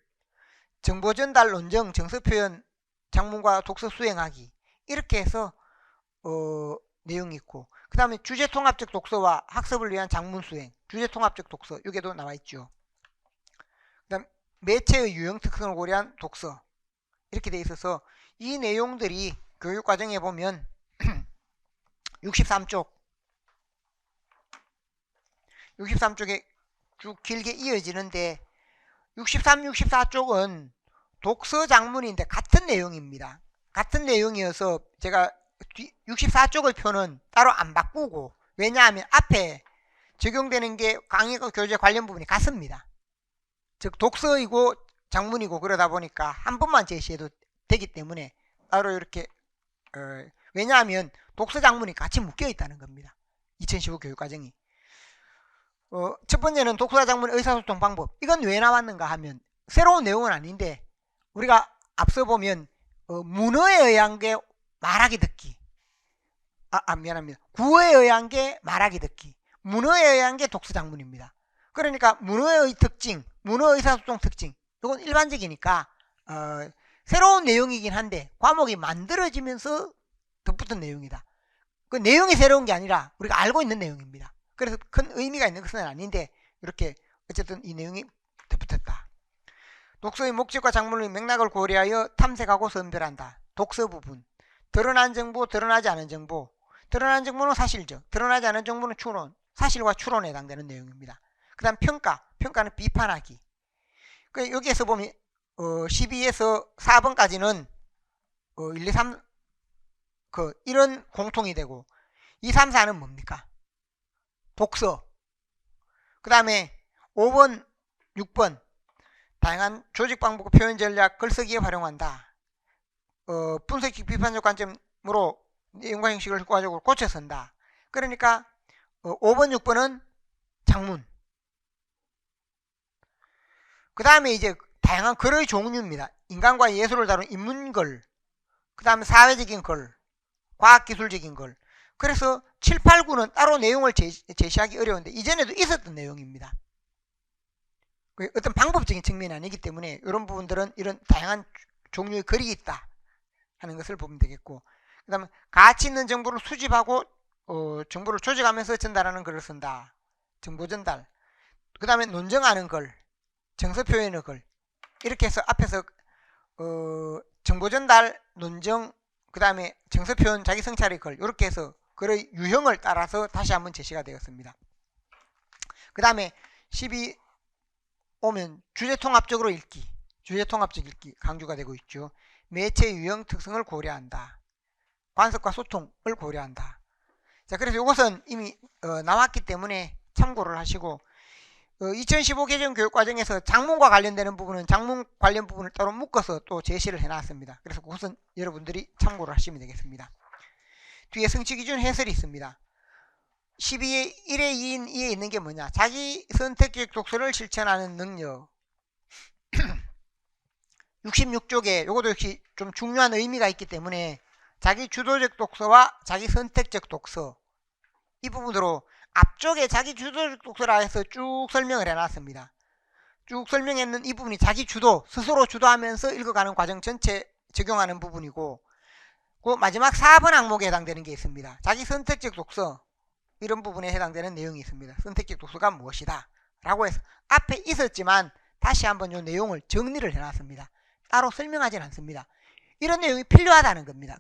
정보전달, 논정, 정서표현, 작문과 독서 수행하기, 이렇게 해서 내용이 있고, 그 다음에 주제통합적 독서와 학습을 위한 작문 수행, 주제통합적 독서, 여기도 나와 있죠. 그 다음 매체의 유형 특성을 고려한 독서, 이렇게 돼 있어서 이 내용들이 교육과정에 보면 63쪽에 쭉 길게 이어지는데, 63, 64쪽은 독서 작문인데 같은 내용입니다. 같은 내용이어서 제가 64쪽의 표는 따로 안 바꾸고, 왜냐하면 앞에 적용되는 게 강의과 교재 관련 부분이 같습니다. 즉 독서이고 작문이고 그러다 보니까 한 번만 제시해도 되기 때문에 따로 이렇게 왜냐하면 독서 작문이 같이 묶여 있다는 겁니다. 2015 교육과정이. 첫 번째는 독서 작문 의사소통 방법. 이건 왜 나왔는가 하면 새로운 내용은 아닌데, 우리가 앞서 보면 문어에 의한 게 말하기 듣기, 미안합니다. 구어에 의한 게 말하기 듣기, 문어에 의한 게 독서 작문입니다. 그러니까 문어의 특징, 문어 의사소통 특징, 이건 일반적이니까 새로운 내용이긴 한데 과목이 만들어지면서 덧붙은 내용이다. 그 내용이 새로운 게 아니라 우리가 알고 있는 내용입니다. 그래서 큰 의미가 있는 것은 아닌데 이렇게 어쨌든 이 내용이 덧붙었다. 독서의 목적과 작문의 맥락을 고려하여 탐색하고 선별한다. 독서 부분, 드러난 정보, 드러나지 않은 정보. 드러난 정보는 사실적, 드러나지 않은 정보는 추론, 사실과 추론에 해당되는 내용입니다. 그 다음 평가, 평가는 비판하기. 여기에서 보면 12에서 4번까지는 1, 2, 3 이런 공통이 되고, 2, 3, 4는 뭡니까? 독서. 그 다음에 5번, 6번 다양한 조직 방법, 표현 전략, 글쓰기에 활용한다. 분석적 비판적 관점으로 내용과 형식을 효과적으로 고쳐 쓴다. 그러니까 5번, 6번은 작문. 그 다음에 이제 다양한 글의 종류입니다. 인간과 예술을 다룬 인문글, 그 다음에 사회적인 글, 과학기술적인 글. 그래서 7, 8, 9는 따로 내용을 제시하기 어려운데 이전에도 있었던 내용입니다. 어떤 방법적인 측면이 아니기 때문에 이런 부분들은 이런 다양한 종류의 글이 있다 하는 것을 보면 되겠고, 그 그 다음에 가치 있는 정보를 수집하고 정보를 조직하면서 전달하는 글을 쓴다. 정보 전달. 그 다음에 논증하는 글, 정서 표현의 글. 이렇게 해서 앞에서 정보 전달, 논증, 그 다음에 정서 표현, 자기 성찰의 글, 이렇게 해서 글의 유형을 따라서 다시 한번 제시가 되었습니다. 그 다음에 12 오면 주제통합적으로 읽기, 주제통합적 읽기 강조가 되고 있죠. 매체 유형 특성을 고려한다. 관습과 소통을 고려한다. 자, 그래서 이것은 이미 나왔기 때문에 참고를 하시고 2015 개정 교육과정에서 장문과 관련되는 부분은 장문 관련 부분을 따로 묶어서 또 제시를 해놨습니다. 그래서 그것은 여러분들이 참고를 하시면 되겠습니다. 뒤에 성취기준 해설이 있습니다. 12의 1의 2인 2에 있는 게 뭐냐? 자기 선택적 독서를 실천하는 능력. 66쪽에 이것도 역시 좀 중요한 의미가 있기 때문에 자기 주도적 독서와 자기 선택적 독서, 이 부분으로 앞쪽에 자기 주도적 독서라 해서 쭉 설명을 해놨습니다. 쭉 설명했는 이 부분이 자기 주도, 스스로 주도하면서 읽어가는 과정 전체 적용하는 부분이고, 그 마지막 4번 항목에 해당되는 게 있습니다. 자기 선택적 독서, 이런 부분에 해당되는 내용이 있습니다. 선택적 독서가 무엇이다 라고 해서 앞에 있었지만 다시 한번 이 내용을 정리를 해놨습니다. 따로 설명하진 않습니다. 이런 내용이 필요하다는 겁니다.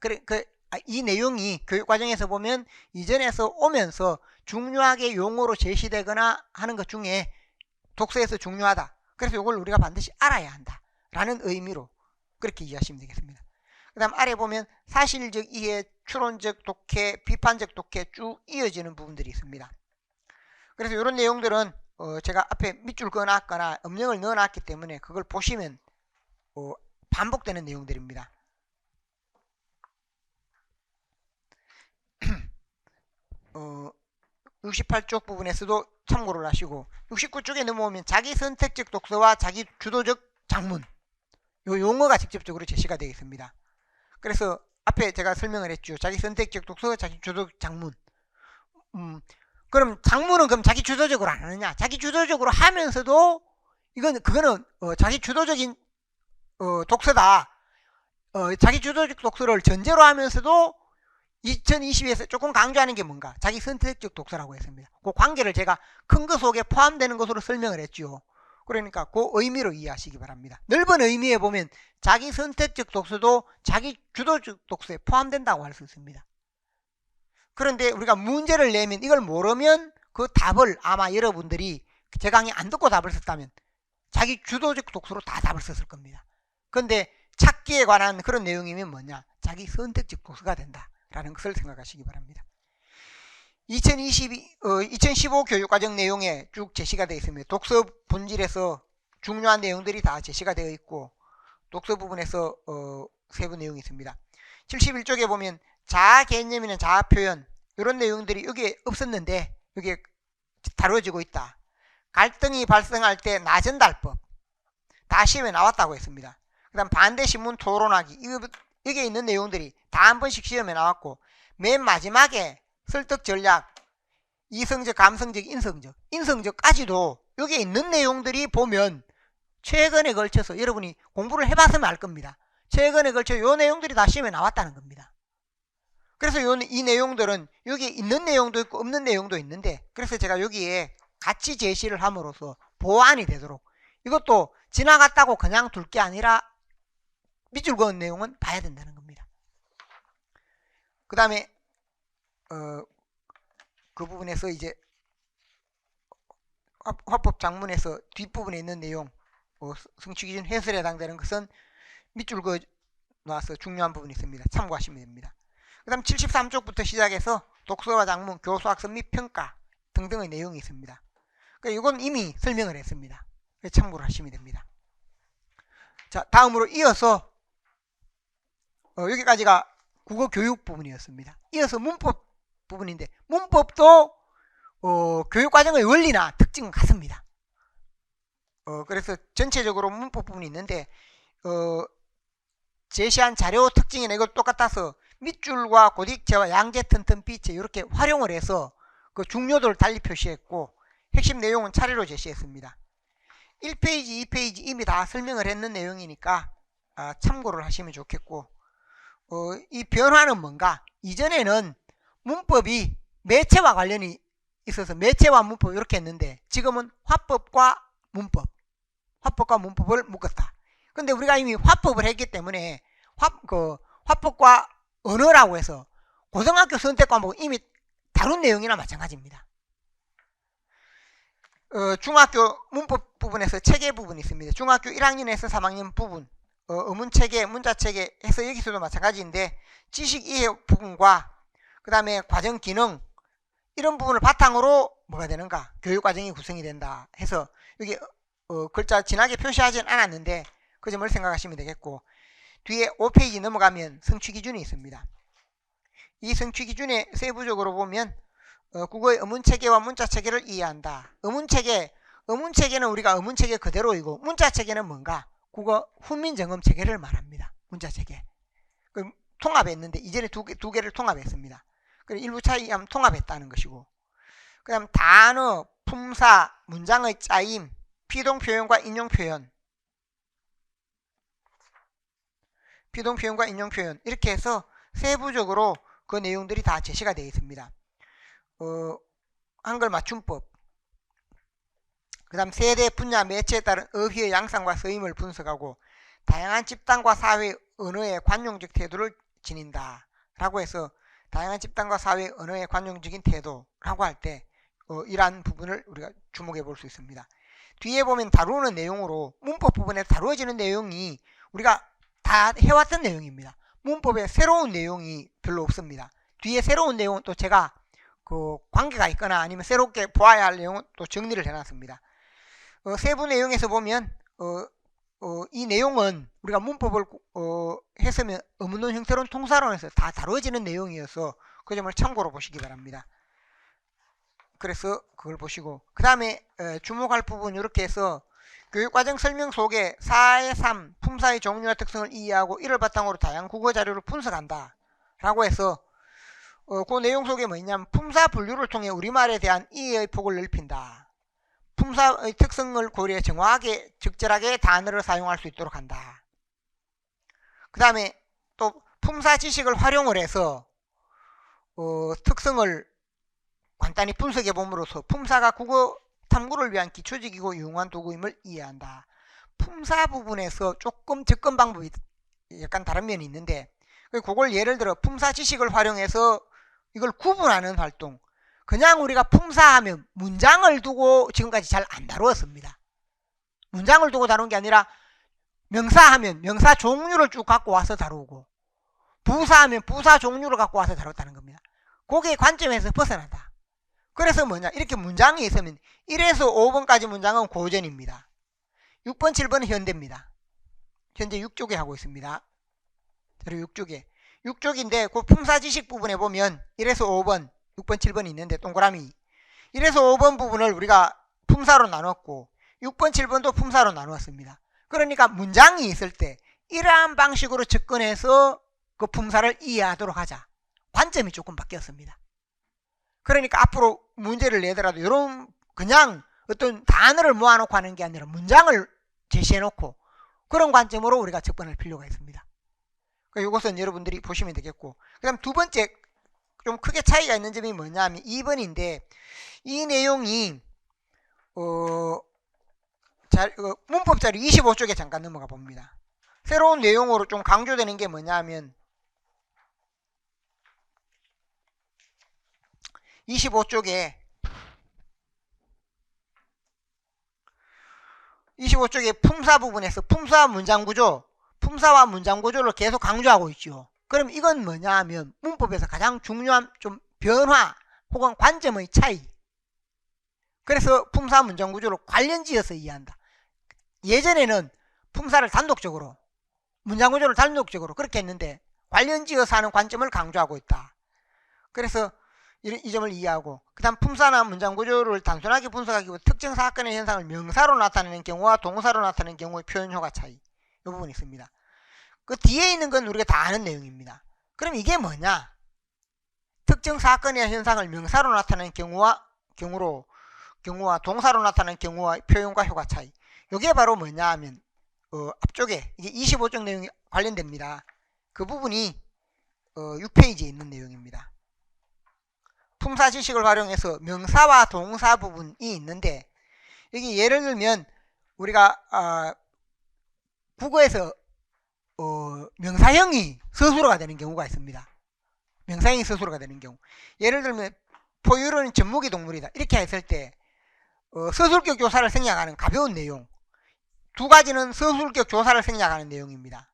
이 내용이 교육과정에서 보면 이전에서 오면서 중요하게 용어로 제시되거나 하는 것 중에 독서에서 중요하다. 그래서 이걸 우리가 반드시 알아야 한다 라는 의미로 그렇게 이해하시면 되겠습니다. 그 다음 아래 보면 사실적 이해, 추론적 독해, 비판적 독해 쭉 이어지는 부분들이 있습니다. 그래서 이런 내용들은 제가 앞에 밑줄 그어놨거나 음영을 넣어놨기 때문에 그걸 보시면 반복되는 내용들입니다. 68쪽 부분에서도 참고를 하시고 69쪽에 넘어오면 자기 선택적 독서와 자기 주도적 장문, 이 용어가 직접적으로 제시가 되겠습니다. 그래서 앞에 제가 설명을 했죠. 자기 선택적 독서, 자기 주도적 장문. 그럼 장문은 그럼 자기 주도적으로 안 하느냐? 자기 주도적으로 하면서도 그거는 자기 주도적인 독서다. 자기 주도적 독서를 전제로 하면서도 2022에서 조금 강조하는 게 뭔가? 자기 선택적 독서라고 했습니다. 그 관계를 제가 큰 거 속에 포함되는 것으로 설명을 했죠. 그러니까 그 의미로 이해하시기 바랍니다. 넓은 의미에 보면 자기 선택적 독서도 자기 주도적 독서에 포함된다고 할 수 있습니다. 그런데 우리가 문제를 내면 이걸 모르면 그 답을 아마 여러분들이 제 강의 안 듣고 답을 썼다면 자기 주도적 독서로 다 답을 썼을 겁니다. 그런데 찾기에 관한 그런 내용이면 뭐냐? 자기 선택적 독서가 된다 라는 것을 생각하시기 바랍니다. 2015 교육과정 내용에 쭉 제시가 되어 있습니다. 독서 본질에서 중요한 내용들이 다 제시가 되어 있고 독서 부분에서 세부 내용이 있습니다. 71쪽에 보면 자아 개념이나 자아 표현 이런 내용들이 여기에 없었는데 여기에 다뤄지고 있다. 갈등이 발생할 때 나전달법 다 시험에 나왔다고 했습니다. 그 다음 반대신문 토론하기 여기에 있는 내용들이 다 한 번씩 시험에 나왔고 맨 마지막에 설득 전략 이성적, 감성적, 인성적까지도 여기에 있는 내용들이 보면 최근에 걸쳐서 여러분이 공부를 해봤으면 알 겁니다. 최근에 걸쳐 이 내용들이 다 시험에 나왔다는 겁니다. 그래서 이 내용들은 여기 있는 내용도 있고 없는 내용도 있는데 그래서 제가 여기에 같이 제시를 함으로써 보완이 되도록 이것도 지나갔다고 그냥 둘 게 아니라 밑줄 그은 내용은 봐야 된다는 겁니다. 그 다음에 그 부분에서 이제 화법 장문에서 뒷부분에 있는 내용 성취기준 해설에 해당되는 것은 밑줄 그어 놔서 중요한 부분이 있습니다. 참고하시면 됩니다. 그 다음 73쪽부터 시작해서 독서와 장문, 교수학습 및 평가 등등의 내용이 있습니다. 그러니까 이건 이미 설명을 했습니다. 참고를 하시면 됩니다. 자, 다음으로 이어서 여기까지가 국어 교육 부분이었습니다. 이어서 문법 부분인데 문법도 교육과정의 원리나 특징은 같습니다. 그래서 전체적으로 문법 부분이 있는데 제시한 자료 특징이나 이걸 똑같아서 밑줄과 고딕체와 양재 튼튼 비체 이렇게 활용을 해서 그 중요도를 달리 표시했고 핵심 내용은 차례로 제시했습니다. 1페이지, 2페이지 이미 다 설명을 했는 내용이니까 참고를 하시면 좋겠고 이 변화는 뭔가? 이전에는 문법이 매체와 관련이 있어서 매체와 문법 이렇게 했는데 지금은 화법과 문법을 묶었다. 근데 우리가 이미 화법을 했기 때문에 화법과 언어라고 해서 고등학교 선택 과목은 이미 다룬 내용이나 마찬가지입니다. 중학교 문법 부분에서 체계 부분이 있습니다. 중학교 1학년에서 3학년 부분 어문체계, 문자체계 해서 여기서도 마찬가지인데 지식 이해 부분과 그 다음에 과정 기능 이런 부분을 바탕으로 뭐가 되는가? 교육과정이 구성이 된다 해서 여기 글자 진하게 표시하진 않았는데 그 점을 생각하시면 되겠고 뒤에 5페이지 넘어가면 성취기준이 있습니다. 이 성취기준에 세부적으로 보면 국어의 어문체계와 문자체계를 이해한다. 어문체계는 우리가 어문체계 그대로이고 문자체계는 뭔가? 국어 훈민정음체계를 말합니다. 문자체계. 통합했는데 이전에 두 개를 통합했습니다. 그리고 일부 차이하면 통합했다는 것이고 그 다음 단어, 품사, 문장의 짜임, 피동표현과 인용표현 이렇게 해서 세부적으로 그 내용들이 다 제시가 되어 있습니다. 한글 맞춤법 그 다음 세대, 분야, 매체에 따른 어휘의 양상과 서임을 분석하고 다양한 집단과 사회 언어의 관용적 태도를 지닌다 라고 해서 다양한 집단과 사회 언어의 관용적인 태도라고 할 때 이러한 부분을 우리가 주목해 볼 수 있습니다. 뒤에 보면 다루는 내용으로 문법 부분에 다루어지는 내용이 우리가 다 해왔던 내용입니다. 문법에 새로운 내용이 별로 없습니다. 뒤에 새로운 내용은 또 제가 관계가 있거나 아니면 새롭게 보아야 할 내용은 또 정리를 해놨습니다. 세부 내용에서 보면 이 내용은 우리가 문법을 했으면 의문론, 형태론, 통사론에서 다 다루어지는 내용이어서 그 점을 참고로 보시기 바랍니다. 그래서 그걸 보시고 그 다음에 주목할 부분 이렇게 해서 교육과정 설명 속에 4의 3 품사의 종류와 특성을 이해하고 이를 바탕으로 다양한 국어 자료를 분석한다 라고 해서 그 내용 속에 뭐냐면 품사 분류를 통해 우리말에 대한 이해의 폭을 넓힌다. 품사의 특성을 고려해 정확하게 적절하게 단어를 사용할 수 있도록 한다. 그 다음에 또 품사 지식을 활용을 해서 특성을 간단히 분석해 봄으로써 품사가 국어 탐구를 위한 기초적이고 유용한 도구임을 이해한다. 품사 부분에서 조금 접근 방법이 약간 다른 면이 있는데 그걸 예를 들어 품사 지식을 활용해서 이걸 구분하는 활동 그냥 우리가 품사하면 문장을 두고 지금까지 잘 안 다루었습니다. 문장을 두고 다룬 게 아니라 명사하면 명사 종류를 쭉 갖고 와서 다루고 부사하면 부사 종류를 갖고 와서 다뤘다는 겁니다. 거기에 관점에서 벗어난다. 그래서 뭐냐 이렇게 문장이 있으면 1에서 5번까지 문장은 고전입니다. 6번 7번은 현대입니다. 현재 6쪽에 하고 있습니다. 자료 6쪽인데 그 품사지식 부분에 보면 1에서 5번 6번 7번이 있는데 동그라미 1에서 5번 부분을 우리가 품사로 나눴고 6번 7번도 품사로 나누었습니다. 그러니까 문장이 있을 때 이러한 방식으로 접근해서 그 품사를 이해하도록 하자. 관점이 조금 바뀌었습니다. 그러니까 앞으로 문제를 내더라도 이런 그냥 어떤 단어를 모아놓고 하는 게 아니라 문장을 제시해놓고 그런 관점으로 우리가 접근할 필요가 있습니다. 이것은 여러분들이 보시면 되겠고 그 다음 두 번째 좀 크게 차이가 있는 점이 뭐냐면 2번인데 이 내용이 문법 자료 25쪽에 잠깐 넘어가 봅니다. 새로운 내용으로 좀 강조되는 게 뭐냐면 25쪽에 품사 부분에서 품사와 문장구조 품사와 문장구조를 계속 강조하고 있죠. 그럼 이건 뭐냐 하면 문법에서 가장 중요한 좀 변화 혹은 관점의 차이. 그래서 품사 문장구조를 관련지어서 이해한다. 예전에는 품사를 단독적으로 문장구조를 단독적으로 그렇게 했는데 관련지어서 하는 관점을 강조하고 있다. 그래서 이 점을 이해하고 그 다음 품사나 문장구조를 단순하게 분석하기보다 특정 사건의 현상을 명사로 나타내는 경우와 동사로 나타내는 경우의 표현효과 차이 이 부분이 있습니다. 그 뒤에 있는 건 우리가 다 아는 내용입니다. 그럼 이게 뭐냐? 특정 사건의 현상을 명사로 나타내는 경우와 동사로 나타내는 경우와 표현과 효과 차이. 이게 바로 뭐냐 하면 앞쪽에 이게 25쪽 내용이 관련됩니다. 그 부분이 6페이지에 있는 내용입니다. 품사 지식을 활용해서 명사와 동사 부분이 있는데, 여기 예를 들면 우리가 국어에서 명사형이 서술어가 되는 경우가 있습니다. 명사형이 서술어가 되는 경우, 예를 들면 포유류는 젖먹이 동물이다 이렇게 했을 때 서술격 조사를 생략하는 가벼운 내용, 두 가지는 서술격 조사를 생략하는 내용입니다.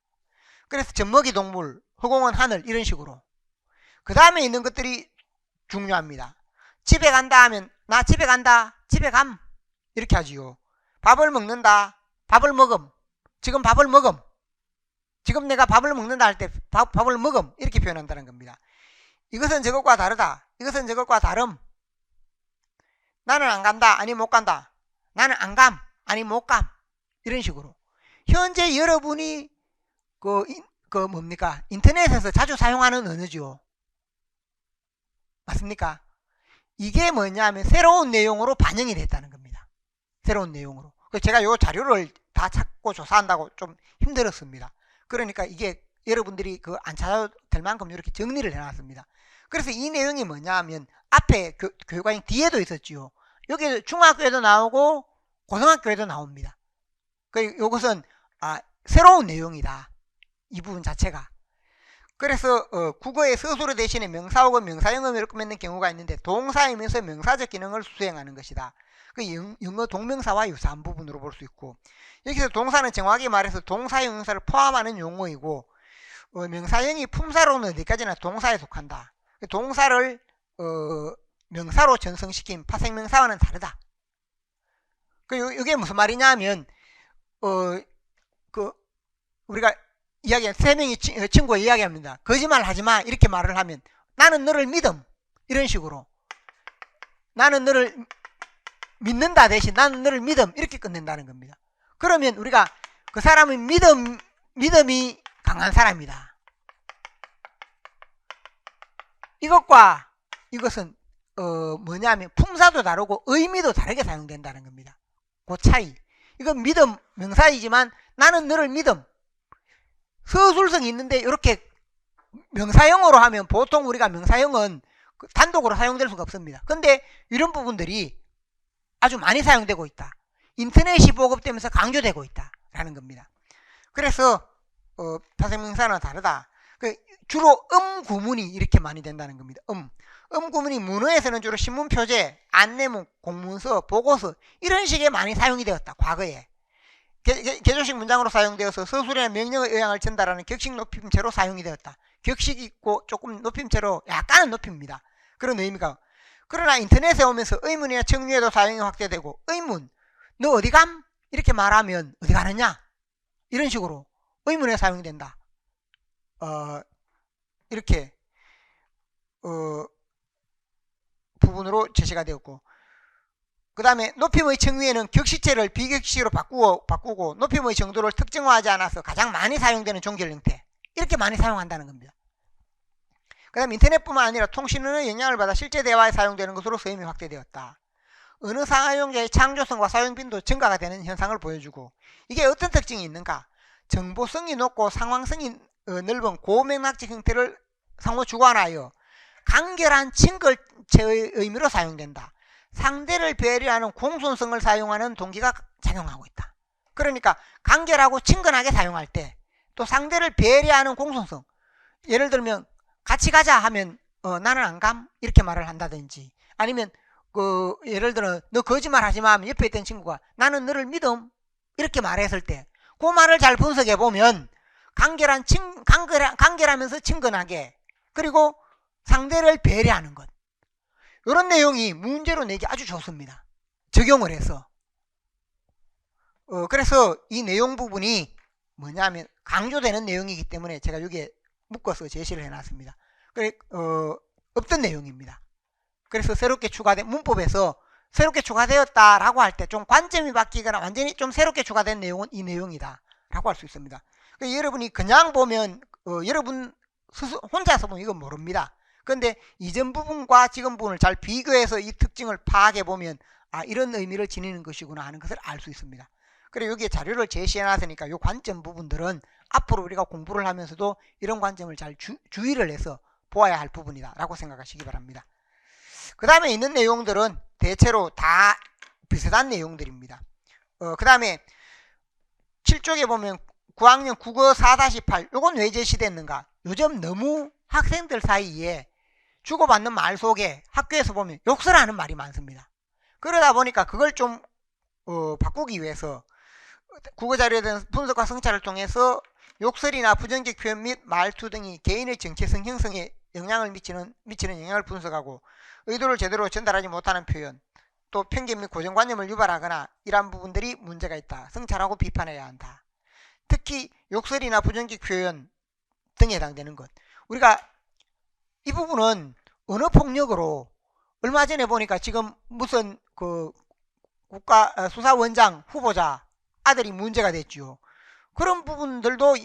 그래서 젖먹이 동물, 허공은 하늘, 이런 식으로. 그 다음에 있는 것들이 중요합니다. 집에 간다 하면 나 집에 간다, 집에 감, 이렇게 하지요. 밥을 먹는다, 밥을 먹음, 지금 밥을 먹음, 지금 내가 밥을 먹는다 할 때 밥을 먹음, 이렇게 표현한다는 겁니다. 이것은 저것과 다르다, 이것은 저것과 다름. 나는 안 간다, 아니 못 간다. 나는 안 감, 아니 못 감. 이런 식으로. 현재 여러분이 뭡니까? 인터넷에서 자주 사용하는 언어죠. 맞습니까? 이게 뭐냐면 새로운 내용으로 반영이 됐다는 겁니다. 새로운 내용으로. 제가 요 자료를 다 찾고 조사한다고 좀 힘들었습니다. 그러니까 이게 여러분들이 안 찾아도 될 만큼 이렇게 정리를 해놨습니다. 그래서 이 내용이 뭐냐면 앞에 교육과정 뒤에도 있었지요. 여기 중학교에도 나오고 고등학교에도 나옵니다. 이것은 새로운 내용이다. 이 부분 자체가. 그래서 국어의 서술어 대신에 명사어고 명사형음을 맺는 경우가 있는데 동사이면서 명사적 기능을 수행하는 것이다. 영어 동명사와 유사한 부분으로 볼 수 있고, 여기서 동사는 정확히 말해서 동사형용사를 포함하는 용어이고, 명사형이 품사로는 어디까지나 동사에 속한다. 동사를 명사로 전승시킨 파생명사와는 다르다. 이게 무슨 말이냐면 우리가 세 명이 친구가 이야기합니다. 거짓말 하지마, 이렇게 말을 하면 나는 너를 믿음, 이런 식으로. 나는 너를 믿는다 대신 나는 너를 믿음, 이렇게 끝낸다는 겁니다. 그러면 우리가 그 사람은 믿음이 강한 사람이다. 이것과 이것은 뭐냐면 품사도 다르고 의미도 다르게 사용된다는 겁니다. 그 차이. 이건 믿음 명사이지만 나는 너를 믿음, 서술성이 있는데 이렇게 명사형으로 하면 보통 우리가 명사형은 단독으로 사용될 수가 없습니다. 근데 이런 부분들이 아주 많이 사용되고 있다. 인터넷이 보급되면서 강조되고 있다라는 겁니다. 그래서 파생명사는 다르다. 주로 구문이 이렇게 많이 된다는 겁니다. 구문이 문어에서는 주로 신문 표제, 안내문, 공문서, 보고서 이런 식의 많이 사용이 되었다. 과거에. 개조식 문장으로 사용되어서 서술이나 명령의 의향을 전달하는 격식 높임체로 사용이 되었다. 격식이 있고 조금 높임체로 약간은 높입니다. 그런 의미가. 그러나 인터넷에 오면서 의문이나 청유에도 사용이 확대되고, 의문, 너 어디 감? 이렇게 말하면 어디 가느냐? 이런 식으로 의문에 사용이 된다. 이렇게 부분으로 제시가 되었고, 그 다음에 높임의 청유에는 격식체를 비격식으로 바꾸고 높임의 정도를 특정화하지 않아서 가장 많이 사용되는 종결 형태, 이렇게 많이 사용한다는 겁니다. 그 다음에 인터넷뿐만 아니라 통신은의 영향을 받아 실제 대화에 사용되는 것으로 쓰임이 확대되었다. 언어 사용자의 창조성과 사용 빈도 증가가 되는 현상을 보여주고, 이게 어떤 특징이 있는가? 정보성이 높고 상황성이 넓은 고맥락적 형태를 상호 주관하여 간결한 친걸체의 의미로 사용된다. 상대를 배려하는 공손성을 사용하는 동기가 작용하고 있다. 그러니까 간결하고 친근하게 사용할 때, 또 상대를 배려하는 공손성, 예를 들면 같이 가자 하면 나는 안 감, 이렇게 말을 한다든지, 아니면 예를 들어 너 거짓말 하지마 하면 옆에 있던 친구가 나는 너를 믿음, 이렇게 말했을 때 그 말을 잘 분석해 보면 간결하면서 친근하게, 그리고 상대를 배려하는 것, 이런 내용이 문제로 내기 아주 좋습니다. 적용을 해서. 그래서 이 내용 부분이 뭐냐면 강조되는 내용이기 때문에 제가 여기에 묶어서 제시를 해놨습니다. 없던 내용입니다. 그래서 새롭게 추가된 문법에서 새롭게 추가되었다라고 할 때 좀 관점이 바뀌거나 완전히 좀 새롭게 추가된 내용은 이 내용이다 라고 할 수 있습니다. 여러분이 그냥 보면 여러분 스스로 혼자서 보면 이건 모릅니다. 그런데 이전 부분과 지금 부분을 잘 비교해서 이 특징을 파악해 보면 이런 의미를 지니는 것이구나 하는 것을 알 수 있습니다. 그리고 여기에 자료를 제시해 놨으니까 이 관점 부분들은 앞으로 우리가 공부를 하면서도 이런 관점을 잘 주의를 해서 보아야 할 부분이다 라고 생각하시기 바랍니다. 그 다음에 있는 내용들은 대체로 다 비슷한 내용들입니다. 그 다음에 7쪽에 보면 9학년 국어 4-8 요건 왜 제시됐는가? 요즘 너무 학생들 사이에 주고받는 말 속에 학교에서 보면 욕설하는 말이 많습니다. 그러다 보니까 그걸 좀 바꾸기 위해서 국어 자료에 대한 분석과 성찰을 통해서 욕설이나 부정적 표현 및 말투 등이 개인의 정체성 형성에 영향을 미치는 영향을 분석하고 의도를 제대로 전달하지 못하는 표현, 또 편견 및 고정관념을 유발하거나 이러한 부분들이 문제가 있다. 성찰하고 비판해야 한다. 특히 욕설이나 부정적 표현 등에 해당되는 것. 우리가 이 부분은 언어폭력으로 얼마 전에 보니까 지금 무슨 그 국가수사원장 후보자 아들이 문제가 됐죠. 그런 부분들도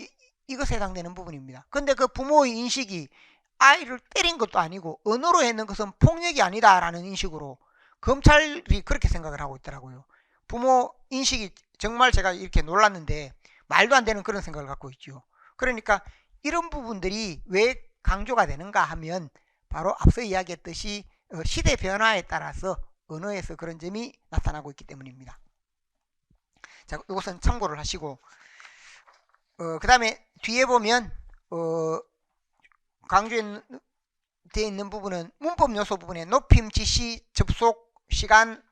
이것에 해당되는 부분입니다. 근데 그 부모의 인식이 아이를 때린 것도 아니고 언어로 했는 것은 폭력이 아니다라는 인식으로 검찰이 그렇게 생각을 하고 있더라고요. 부모 인식이 정말 제가 이렇게 놀랐는데 말도 안 되는 그런 생각을 갖고 있죠. 그러니까 이런 부분들이 왜 강조가 되는가 하면 바로 앞서 이야기했듯이 시대 변화에 따라서 언어에서 그런 점이 나타나고 있기 때문입니다. 자, 이것은 참고를 하시고 그 다음에 뒤에 보면 강조되어 있는 부분은 문법 요소 부분에 높임, 지시, 접속, 시간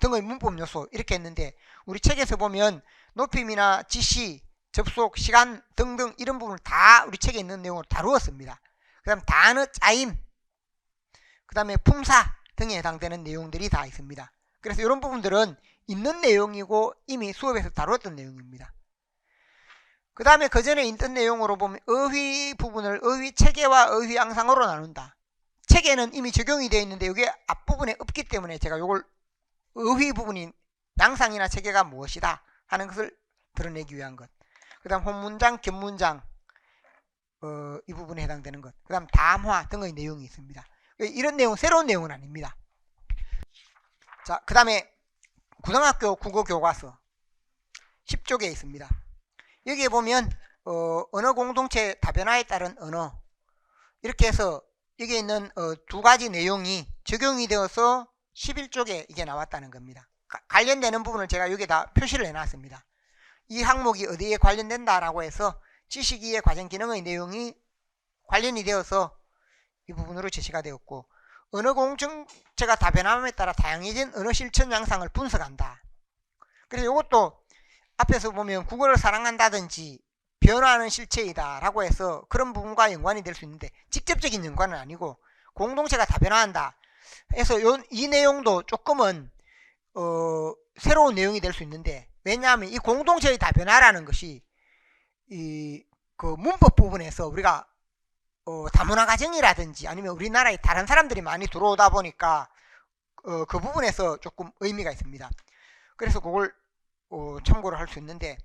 등의 문법 요소 이렇게 했는데 우리 책에서 보면 높임이나 지시, 접속, 시간 등등 이런 부분을 다 우리 책에 있는 내용으로 다루었습니다. 그 다음 단어 짜임, 그 다음에 품사 등에 해당되는 내용들이 다 있습니다. 그래서 이런 부분들은 있는 내용이고 이미 수업에서 다루었던 내용입니다. 그 다음에 그 전에 있던 내용으로 보면 어휘 부분을 어휘 체계와 어휘 양상으로 나눈다. 체계는 이미 적용이 되어 있는데 이게 앞부분에 없기 때문에 제가 이걸 어휘 부분인 양상이나 체계가 무엇이다 하는 것을 드러내기 위한 것. 그 다음 혼문장, 겹문장 이 부분에 해당되는 것. 그 다음 담화 등의 내용이 있습니다. 이런 내용 새로운 내용은 아닙니다. 자, 그 다음에 고등학교 국어교과서 10쪽에 있습니다. 여기에 보면 언어 공동체 다변화에 따른 언어 이렇게 해서 여기에 있는 두 가지 내용이 적용이 되어서 11쪽에 이게 나왔다는 겁니다. 관련되는 부분을 제가 여기다 표시를 해놨습니다. 이 항목이 어디에 관련된다라고 해서 지식이해 과정 기능의 내용이 관련이 되어서 이 부분으로 제시가 되었고 언어 공동체가 다변함에 따라 다양해진 언어 실천 양상을 분석한다. 그래서 이것도 앞에서 보면 국어를 사랑한다든지 변화하는 실체이다 라고 해서 그런 부분과 연관이 될 수 있는데 직접적인 연관은 아니고 공동체가 다변화한다 해서 이 내용도 조금은 새로운 내용이 될 수 있는데 왜냐하면 이 공동체의 다변화라는 것이 그 문법 부분에서 우리가 다문화 가정이라든지 아니면 우리나라에 다른 사람들이 많이 들어오다 보니까 그 부분에서 조금 의미가 있습니다. 그래서 그걸 참고를 할 수 있는데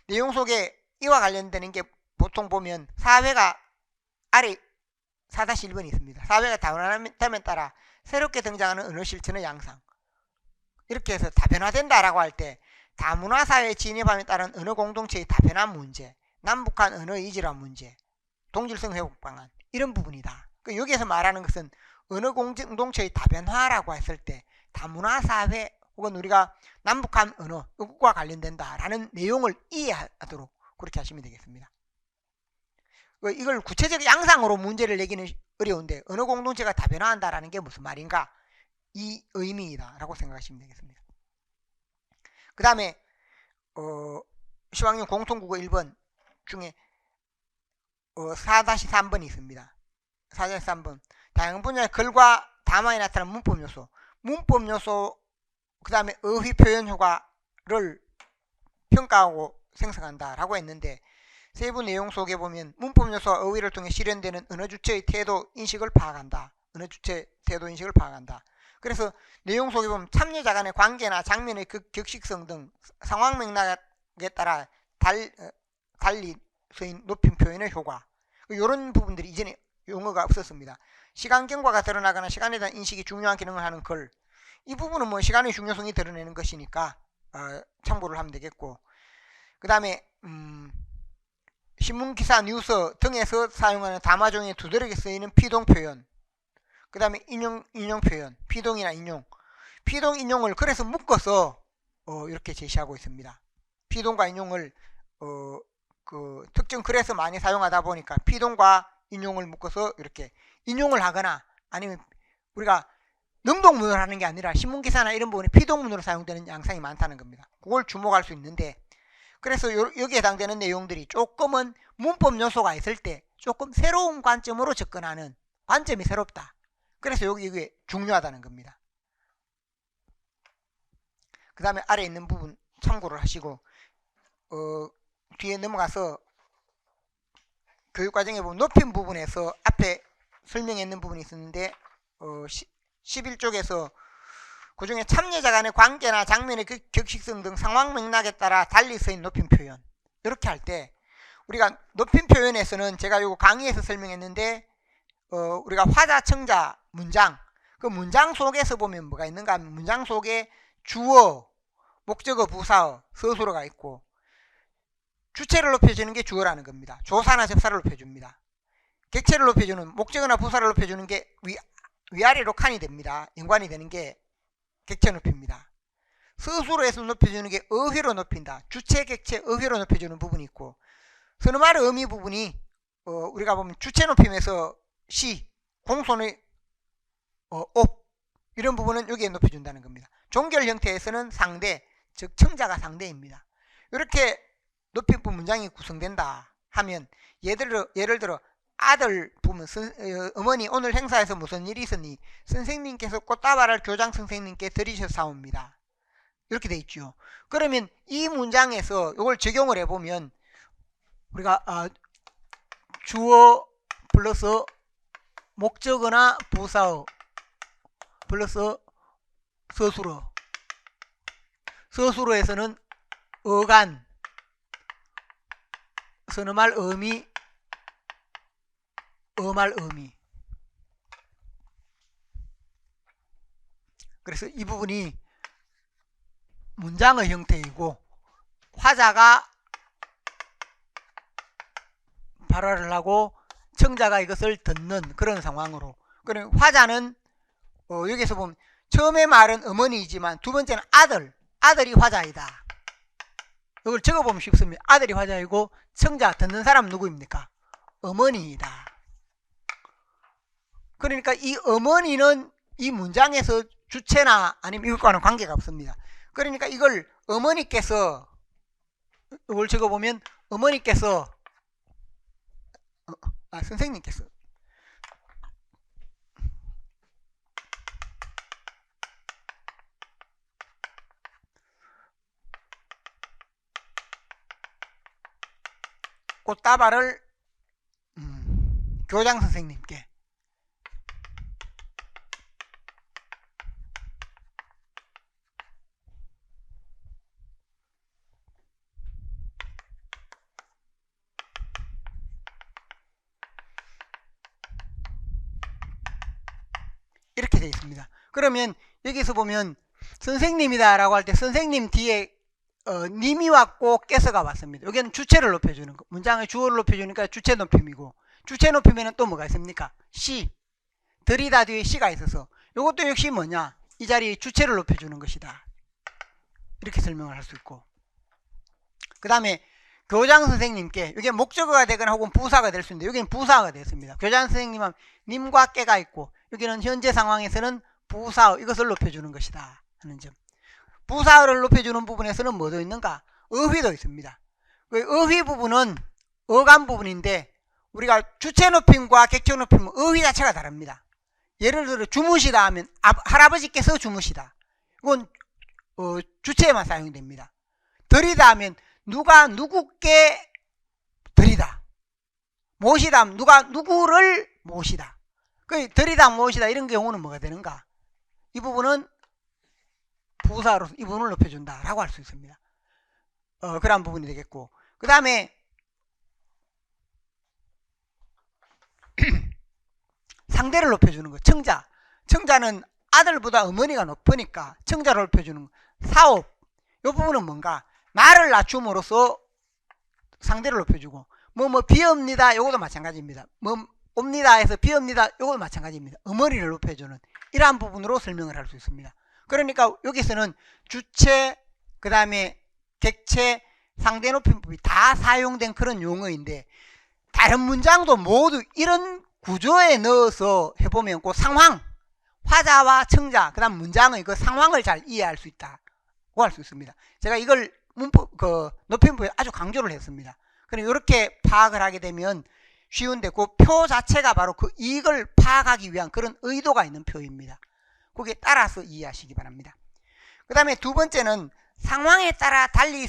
내용 속에 이와 관련되는 게 보통 보면 사회가 아래 4-1번이 있습니다. 사회가 다변화됨에 따라 새롭게 등장하는 언어 실천의 양상 이렇게 해서 다변화된다라고 할 때 다문화 사회에 진입함에 따른 언어 공동체의 다변화 문제, 남북한 언어 이질화 문제, 동질성 회복 방안 이런 부분이다. 여기에서 말하는 것은 언어 공동체의 다변화라고 했을 때 다문화 사회 혹은 우리가 남북한 언어 이것과 관련된다라는 내용을 이해하도록 그렇게 하시면 되겠습니다. 이걸 구체적 양상으로 문제를 내기는 어려운데 언어 공동체가 다변화한다라는 게 무슨 말인가 이 의미이다 라고 생각하시면 되겠습니다. 그 다음에 10학년 공통국어 1번 중에 4-3번이 있습니다. 4-3번 다양한 분야의 글과 담화에 나타나는 문법 요소 그 다음에 어휘 표현 효과를 평가하고 생성한다 라고 했는데 세부 내용 속에 보면 문법 요소와 어휘를 통해 실현되는 언어 주체의 태도 인식을 파악한다. 언어 주체 태도 인식을 파악한다. 그래서 내용 속에 보면 참여자 간의 관계나 장면의 격식성 등 상황 맥락에 따라 달리 서인 높임 표현의 효과 이런 부분들이 이전에 용어가 없었습니다. 시간 경과가 드러나거나 시간에 대한 인식이 중요한 기능을 하는 글 이 부분은 뭐 시간의 중요성이 드러내는 것이니까 참고를 하면 되겠고, 그 다음에 신문기사, 뉴스 등에서 사용하는 담화종이에 두드러기 쓰이는 피동 표현, 그 다음에 인용 표현, 피동이나 인용, 피동 인용을 그래서 묶어서 이렇게 제시하고 있습니다. 피동과 인용을 그 특정 글에서 많이 사용하다 보니까 피동과 인용을 묶어서 이렇게 인용을 하거나, 아니면 우리가 능동문을 하는 게 아니라 신문기사나 이런 부분에 피동문으로 사용되는 양상이 많다는 겁니다. 그걸 주목할 수 있는데, 그래서 여기에 해당되는 내용들이 조금은 문법 요소가 있을 때 조금 새로운 관점으로 접근하는, 관점이 새롭다. 그래서 이게 중요하다는 겁니다. 그 다음에 아래 있는 부분 참고를 하시고, 뒤에 넘어가서 교육과정에 보면 높임 부분에서 앞에 설명해 있는 부분이 있었는데, 11쪽에서 그 중에 참여자 간의 관계나 장면의 격식성 등 상황 맥락에 따라 달리 쓰인 높임 표현, 이렇게 할 때 우리가 높임 표현에서는 제가 요거 강의에서 설명했는데, 우리가 화자, 청자, 문장, 그 문장 속에서 보면 뭐가 있는가 하면, 문장 속에 주어, 목적어, 부사어, 서술어가 있고, 주체를 높여주는 게 주어라는 겁니다. 조사나 접사를 높여줍니다. 객체를 높여주는, 목적어나 부사를 높여주는 게 위아래로 칸이 됩니다. 연관이 되는 게 객체 높입니다. 서술어에서 높여주는 게 어휘로 높인다. 주체, 객체, 어휘로 높여주는 부분이 있고, 선어말의 의미 부분이 우리가 보면 주체 높임에서 시, 공손의 옵, 이런 부분은 여기에 높여준다는 겁니다. 종결 형태에서는 상대, 즉 청자가 상대입니다. 이렇게 높임부 문장이 구성된다 하면, 예를 들어 아들 보면 어머니 오늘 행사에서 무슨 일이 있었니? 선생님께서 꽃다발을 교장 선생님께 드리셔서 사옵니다. 이렇게 돼 있죠. 그러면 이 문장에서 이걸 적용을 해보면, 우리가 주어 플러스 목적어나 부사어 플러스 서술어, 서술어에서는 어간, 선어말 의미, 어말 의미. 그래서 이 부분이 문장의 형태이고, 화자가 발화를 하고 청자가 이것을 듣는 그런 상황으로. 그럼 화자는 여기서 보면 처음에 말은 어머니이지만 두 번째는 아들이 화자이다. 이걸 적어보면 쉽습니다. 아들이 화자이고 청자, 듣는 사람 누구입니까? 어머니이다. 그러니까 이 어머니는 이 문장에서 주체나 아니면 이것과는 관계가 없습니다. 그러니까 이걸 어머니께서, 이걸 적어보면 어머니께서, 선생님께서, 꽃다발을 교장 선생님께 이렇게 되어 있습니다. 그러면 여기서 보면 선생님이다 라고 할 때 선생님 뒤에 님이 왔고 깨서가 왔습니다. 여기는 주체를 높여주는 거, 문장의 주어를 높여주니까 주체 높임이고, 주체 높이면 또 뭐가 있습니까? 시, 들이다 뒤에 시가 있어서 이것도 역시 뭐냐, 이 자리에 주체를 높여주는 것이다. 이렇게 설명을 할 수 있고, 그 다음에 교장 선생님께, 이게 목적어가 되거나 혹은 부사가 될 수 있는데 여기는 부사가 됐습니다. 교장 선생님은 님과 깨가 있고, 여기는 현재 상황에서는 부사어, 이것을 높여주는 것이다 하는 점. 부사어를 높여주는 부분에서는 뭐도 있는가? 어휘도 있습니다. 어휘 부분은 어감 부분인데, 우리가 주체 높임과 객체 높임은 어휘 자체가 다릅니다. 예를 들어 주무시다 하면 할아버지께서 주무시다, 이건 주체에만 사용됩니다. 들이다 하면 누가 누구께 들이다, 모시다 하면 누가 누구를 모시다. 들이다 모시다 이런 경우는 뭐가 되는가? 이 부분은 부사로서 이 부분을 높여준다 라고 할 수 있습니다. 그런 부분이 되겠고, 그 다음에 상대를 높여주는 거, 청자는 아들보다 어머니가 높으니까 청자를 높여주는 거. 사업, 이 부분은 뭔가 나를 낮춤으로써 상대를 높여주고 비옵니다 요것도 마찬가지입니다. 옵니다 해서 비옵니다 요것도 마찬가지입니다. 어머니를 높여주는 이러한 부분으로 설명을 할 수 있습니다. 그러니까 여기서는 주체 그 다음에 객체 상대 높임법이 다 사용된 그런 용어인데 다른 문장도 모두 이런 구조에 넣어서 해보면 그 상황 화자와 청자 그 다음 문장의 그 상황을 잘 이해할 수 있다고 할 수 있습니다. 제가 이걸 문법 높임법에 아주 강조를 했습니다. 그럼 이렇게 파악을 하게 되면 쉬운데 그 표 자체가 바로 이걸 파악하기 위한 그런 의도가 있는 표입니다. 거기에 따라서 이해하시기 바랍니다. 그 다음에 두 번째는 상황에 따라 달리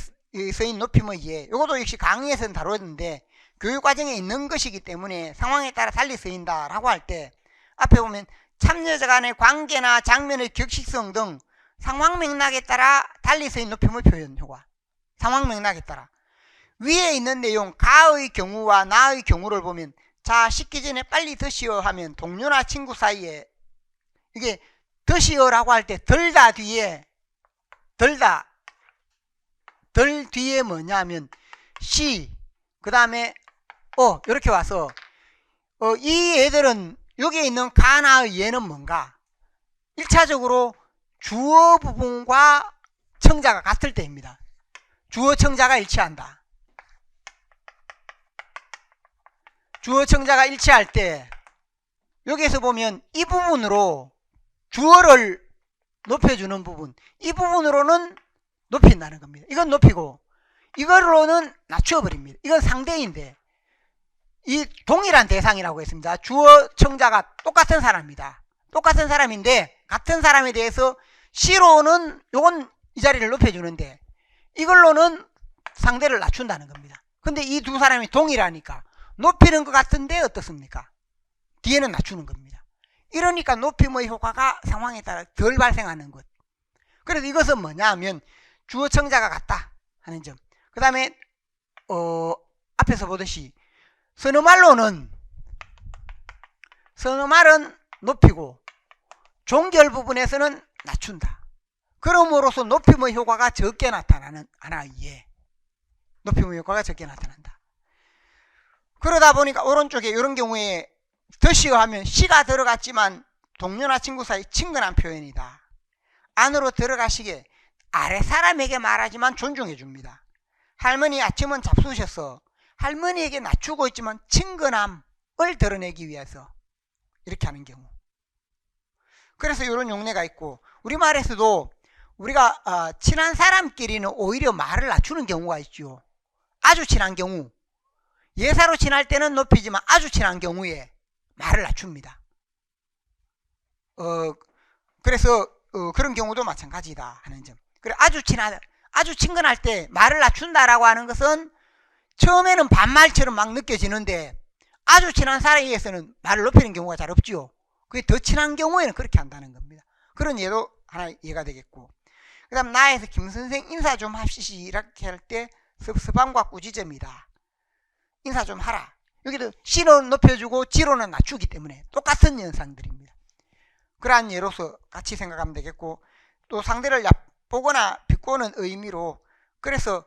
쓰인 높임의 예. 이것도 역시 강의에서는 다뤘는데 교육과정에 있는 것이기 때문에 상황에 따라 달리 쓰인다라고 할 때 앞에 보면 참여자 간의 관계나 장면의 격식성 등 상황 맥락에 따라 달리 쓰인 높임의 표현 효과. 상황 맥락에 따라. 위에 있는 내용 가의 경우와 나의 경우를 보면 자 식기 전에 빨리 드시오 하면 동료나 친구 사이에 이게 드시오라고 할 때 덜다 뒤에 덜 뒤에 뭐냐면 시 그 다음에 이렇게 와서 이 애들은 여기에 있는 가나의 예는 뭔가 1차적으로 주어 부분과 청자가 같을 때입니다. 주어 청자가 일치한다. 주어 청자가 일치할 때 여기에서 보면 이 부분으로 주어를 높여주는 부분 이 부분으로는 높인다는 겁니다. 이건 높이고 이걸로는 낮춰버립니다. 이건 상대인데 이 동일한 대상이라고 했습니다. 주어 청자가 똑같은 사람이다. 똑같은 사람인데 같은 사람에 대해서 시로는 요건 이 자리를 높여주는데 이걸로는 상대를 낮춘다는 겁니다. 근데 이 두 사람이 동일하니까 높이는 것 같은데 어떻습니까? 뒤에는 낮추는 겁니다. 이러니까 높임의 효과가 상황에 따라 덜 발생하는 것. 그래서 이것은 뭐냐 하면 주어 청자가 같다 하는 점. 그 다음에 앞에서 보듯이 선어말은 높이고 종결 부분에서는 낮춘다. 그럼으로써 높임의 효과가 적게 나타나는 하나의 예. 높임의 효과가 적게 나타난다. 그러다 보니까 오른쪽에 이런 경우에 드시오 하면 시가 들어갔지만 동료나 친구 사이 친근한 표현이다. 안으로 들어가시게 아래 사람에게 말하지만 존중해 줍니다. 할머니 아침은 잡수셨어. 할머니에게 낮추고 있지만 친근함을 드러내기 위해서 이렇게 하는 경우. 그래서 이런 용례가 있고 우리말에서도 우리가 친한 사람끼리는 오히려 말을 낮추는 경우가 있죠. 아주 친한 경우. 예사로 친할 때는 높이지만 아주 친한 경우에 말을 낮춥니다. 그래서 그런 경우도 마찬가지다 하는 점. 그래 아주 친근할 때 말을 낮춘다라고 하는 것은 처음에는 반말처럼 막 느껴지는데 아주 친한 사이에서는 말을 높이는 경우가 잘 없지요. 그게 더 친한 경우에는 그렇게 한다는 겁니다. 그런 예도 하나 이해가 되겠고, 그 다음 나에서 김선생 인사 좀 합시시 이렇게 할 때 섭섭함과 꾸짖음이다. 인사 좀 하라. 여기도 시는 높여주고 지로는 낮추기 때문에 똑같은 현상들입니다. 그러한 예로서 같이 생각하면 되겠고, 또 상대를 얕보거나 비꼬는 의미로, 그래서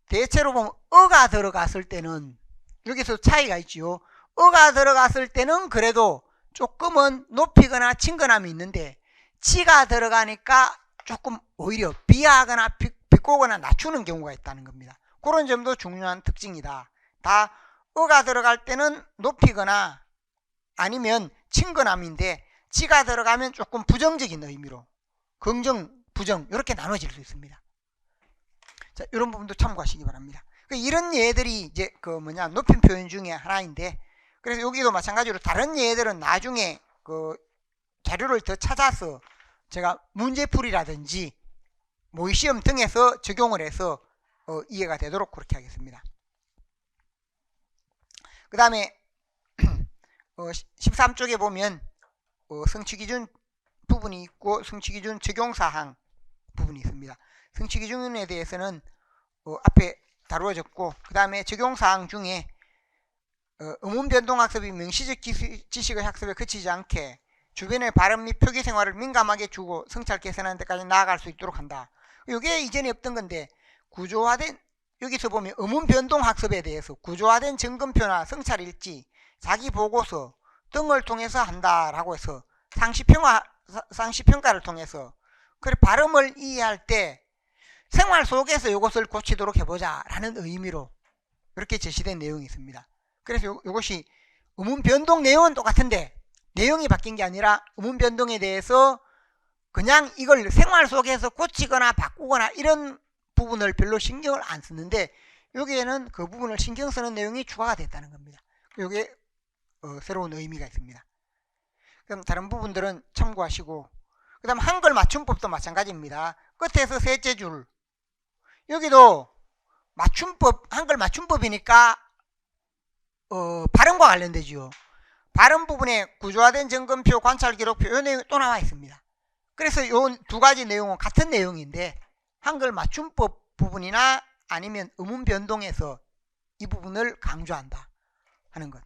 대체로 보면 어가 들어갔을 때는 여기서 차이가 있지요. 어가 들어갔을 때는 그래도 조금은 높이거나 친근함이 있는데 지가 들어가니까 조금 오히려 비하하거나 비꼬거나 낮추는 경우가 있다는 겁니다. 그런 점도 중요한 특징이다. 다 어가 들어갈 때는 높이거나 아니면 친근함인데 지가 들어가면 조금 부정적인 의미로 긍정, 부정 이렇게 나눠질 수 있습니다. 자, 이런 부분도 참고하시기 바랍니다. 이런 예들이 이제 높임 표현 중에 하나인데, 그래서 여기도 마찬가지로 다른 예들은 나중에 자료를 더 찾아서 제가 문제풀이라든지 모의시험 등에서 적용을 해서 이해가 되도록 그렇게 하겠습니다. 그 다음에 13쪽에 보면 성취기준 부분이 있고 성취기준 적용사항 부분이 있습니다. 성취기준에 대해서는 앞에 다루어졌고, 그 다음에 적용사항 중에 음운변동학습이 명시적 지식의 학습에 그치지 않게 주변의 발음 및 표기 생활을 민감하게 주고 성찰 개선하는 데까지 나아갈 수 있도록 한다. 이게 이전에 없던 건데, 구조화된, 여기서 보면 의문 변동 학습에 대해서 구조화된 점검표나 성찰일지, 자기 보고서 등을 통해서 한다라고 해서 상시평가를 통해서, 그래 발음을 이해할 때 생활 속에서 이것을 고치도록 해보자라는 의미로 이렇게 제시된 내용이 있습니다. 그래서 이것이 의문 변동 내용은 똑같은데 내용이 바뀐 게 아니라 의문 변동에 대해서 그냥 이걸 생활 속에서 고치거나 바꾸거나 이런 부분을 별로 신경을 안 쓰는데 여기에는 그 부분을 신경 쓰는 내용이 추가가 됐다는 겁니다. 이게 새로운 의미가 있습니다. 그럼 다른 부분들은 참고하시고, 그 다음 한글 맞춤법도 마찬가지입니다. 끝에서 셋째 줄, 여기도 맞춤법, 한글 맞춤법이니까 발음과 관련되지요. 발음 부분에 구조화된 점검표, 관찰 기록표 이 내용이 또 나와 있습니다. 그래서 이 두 가지 내용은 같은 내용인데 한글 맞춤법 부분이나 아니면 의문 변동에서 이 부분을 강조한다 하는 것.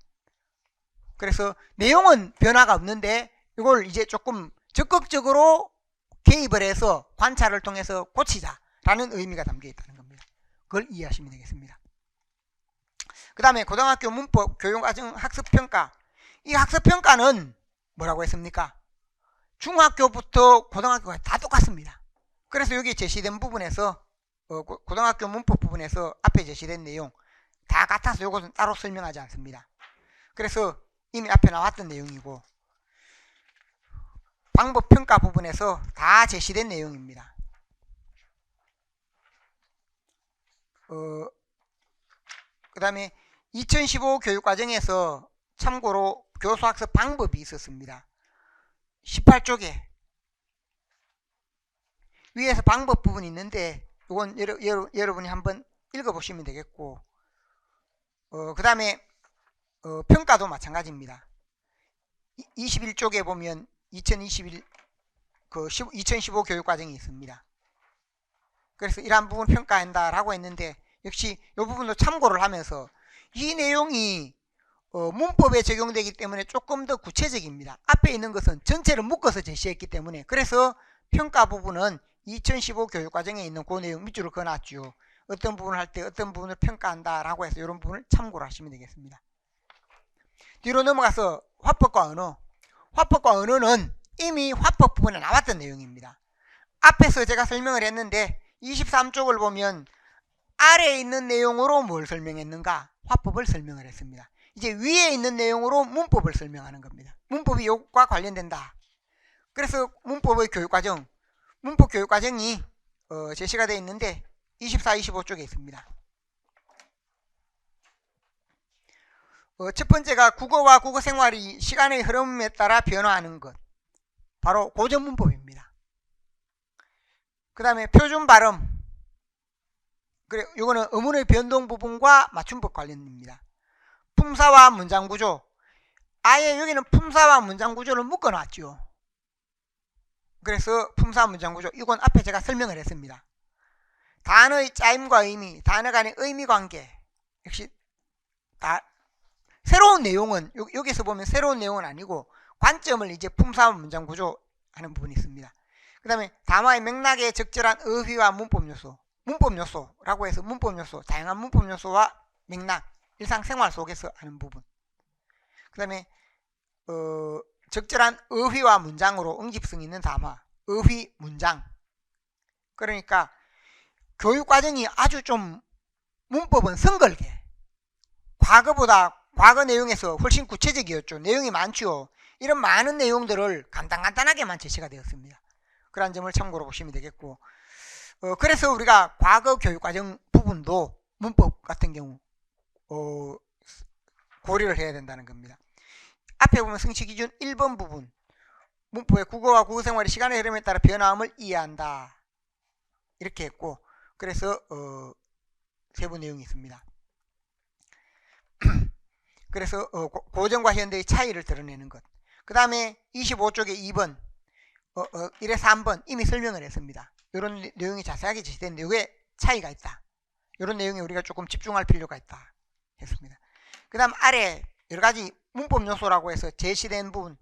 그래서 내용은 변화가 없는데 이걸 이제 조금 적극적으로 개입을 해서 관찰을 통해서 고치자라는 의미가 담겨 있다는 겁니다. 그걸 이해하시면 되겠습니다. 그 다음에 고등학교 문법 교육과정 학습평가. 이 학습평가는 뭐라고 했습니까? 중학교부터 고등학교가 다 똑같습니다. 그래서 여기 제시된 부분에서 고등학교 문법 부분에서 앞에 제시된 내용 다 같아서 이것은 따로 설명하지 않습니다. 그래서 이미 앞에 나왔던 내용이고 방법평가 부분에서 다 제시된 내용입니다. 그 다음에 2015 교육과정에서 참고로 교수학습 방법이 있었습니다. 18쪽에 위에서 방법 부분이 있는데 이건 여러분이 한번 읽어보시면 되겠고, 그 다음에 평가도 마찬가지입니다. 21쪽에 보면 2015 교육과정이 있습니다. 그래서 이러한 부분 평가한다라고 했는데 역시 이 부분도 참고를 하면서 이 내용이 문법에 적용되기 때문에 조금 더 구체적입니다. 앞에 있는 것은 전체를 묶어서 제시했기 때문에 그래서 평가 부분은 2015 교육과정에 있는 그 내용 밑줄을 그어놨죠. 어떤 부분을 할 때 어떤 부분을 평가한다라고 해서 이런 부분을 참고를 하시면 되겠습니다. 뒤로 넘어가서 화법과 언어. 화법과 언어는 이미 화법 부분에 나왔던 내용입니다. 앞에서 제가 설명을 했는데 23쪽을 보면 아래에 있는 내용으로 뭘 설명했는가? 화법을 설명을 했습니다. 이제 위에 있는 내용으로 문법을 설명하는 겁니다. 문법이 이것과 관련된다. 그래서 문법의 교육과정, 문법 교육과정이 제시가 되어 있는데 24, 25쪽에 있습니다. 첫 번째가 국어와 국어생활이 시간의 흐름에 따라 변화하는 것. 바로 고전문법입니다. 그 다음에 표준발음. 그래, 이거는 어문의 변동 부분과 맞춤법 관련입니다. 품사와 문장구조. 아예 여기는 품사와 문장구조를 묶어놨죠. 그래서 품사 문장구조. 이건 앞에 제가 설명을 했습니다. 단어의 짜임과 의미, 단어 간의 의미관계. 역시 다 새로운 내용은 여기서 보면 새로운 내용은 아니고 관점을 이제 품사 문장구조 하는 부분이 있습니다. 그 다음에 담화의 맥락에 적절한 어휘와 문법 요소. 문법 요소라고 해서 문법 요소, 다양한 문법 요소와 맥락, 일상생활 속에서 하는 부분. 그 다음에 적절한 어휘와 문장으로 응집성 있는 담화, 어휘, 문장. 그러니까 교육과정이 아주 좀 문법은 성글게, 과거 내용에서 훨씬 구체적이었죠. 내용이 많죠. 이런 많은 내용들을 간단하게만 제시가 되었습니다. 그런 점을 참고로 보시면 되겠고, 그래서 우리가 과거 교육과정 부분도 문법 같은 경우 고려를 해야 된다는 겁니다. 앞에 보면 성취기준 1번 부분, 문법의 국어와 국어생활이 시간의 흐름에 따라 변화함을 이해한다 이렇게 했고, 그래서 세부 내용이 있습니다. 그래서 고전과 현대의 차이를 드러내는 것. 그 다음에 25쪽에 2번 1에 3번 이미 설명을 했습니다. 이런 내용이 자세하게 제시됐는데 이게 차이가 있다. 이런 내용에 우리가 조금 집중할 필요가 있다 했습니다. 그 다음 아래 여러가지 문법 요소라고 해서 제시된 부분,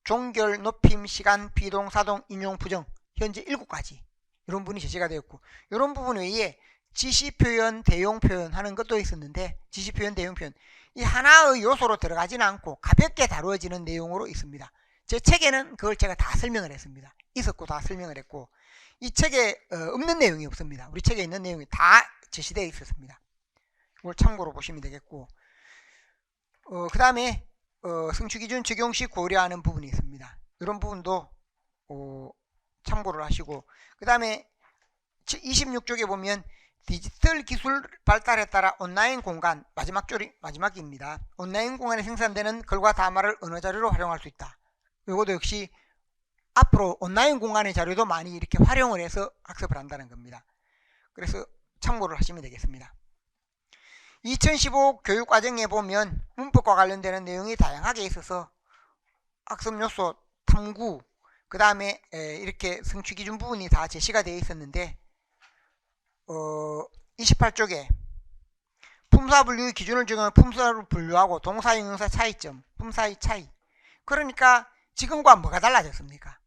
종결, 높임, 시간, 비동, 사동, 인용, 부정 현재 7가지 이런 부분이 제시가 되었고, 이런 부분 외에 지시 표현, 대용 표현 하는 것도 있었는데, 지시 표현, 대용 표현 이 하나의 요소로 들어가지는 않고 가볍게 다루어지는 내용으로 있습니다. 제 책에는 그걸 제가 다 설명을 했습니다. 있었고 다 설명을 했고, 이 책에 없는 내용이 없습니다. 우리 책에 있는 내용이 다 제시되어 있었습니다. 이걸 참고로 보시면 되겠고, 그 다음에 성취기준 적용 시 고려하는 부분이 있습니다. 이런 부분도 참고를 하시고, 그 다음에 26쪽에 보면 디지털 기술 발달에 따라 온라인 공간, 마지막입니다. 온라인 공간에 생산되는 글과 담화를 언어 자료로 활용할 수 있다. 이것도 역시 앞으로 온라인 공간의 자료도 많이 이렇게 활용을 해서 학습을 한다는 겁니다. 그래서 참고를 하시면 되겠습니다. 2015 교육과정에 보면 문법과 관련되는 내용이 다양하게 있어서 학습 요소, 탐구, 그 다음에 이렇게 성취기준 부분이 다 제시가 되어 있었는데, 28쪽에 품사 분류의 기준을 적용한 품사를 분류하고 동사 형용사 차이점, 품사의 차이. 그러니까 지금과 뭐가 달라졌습니까?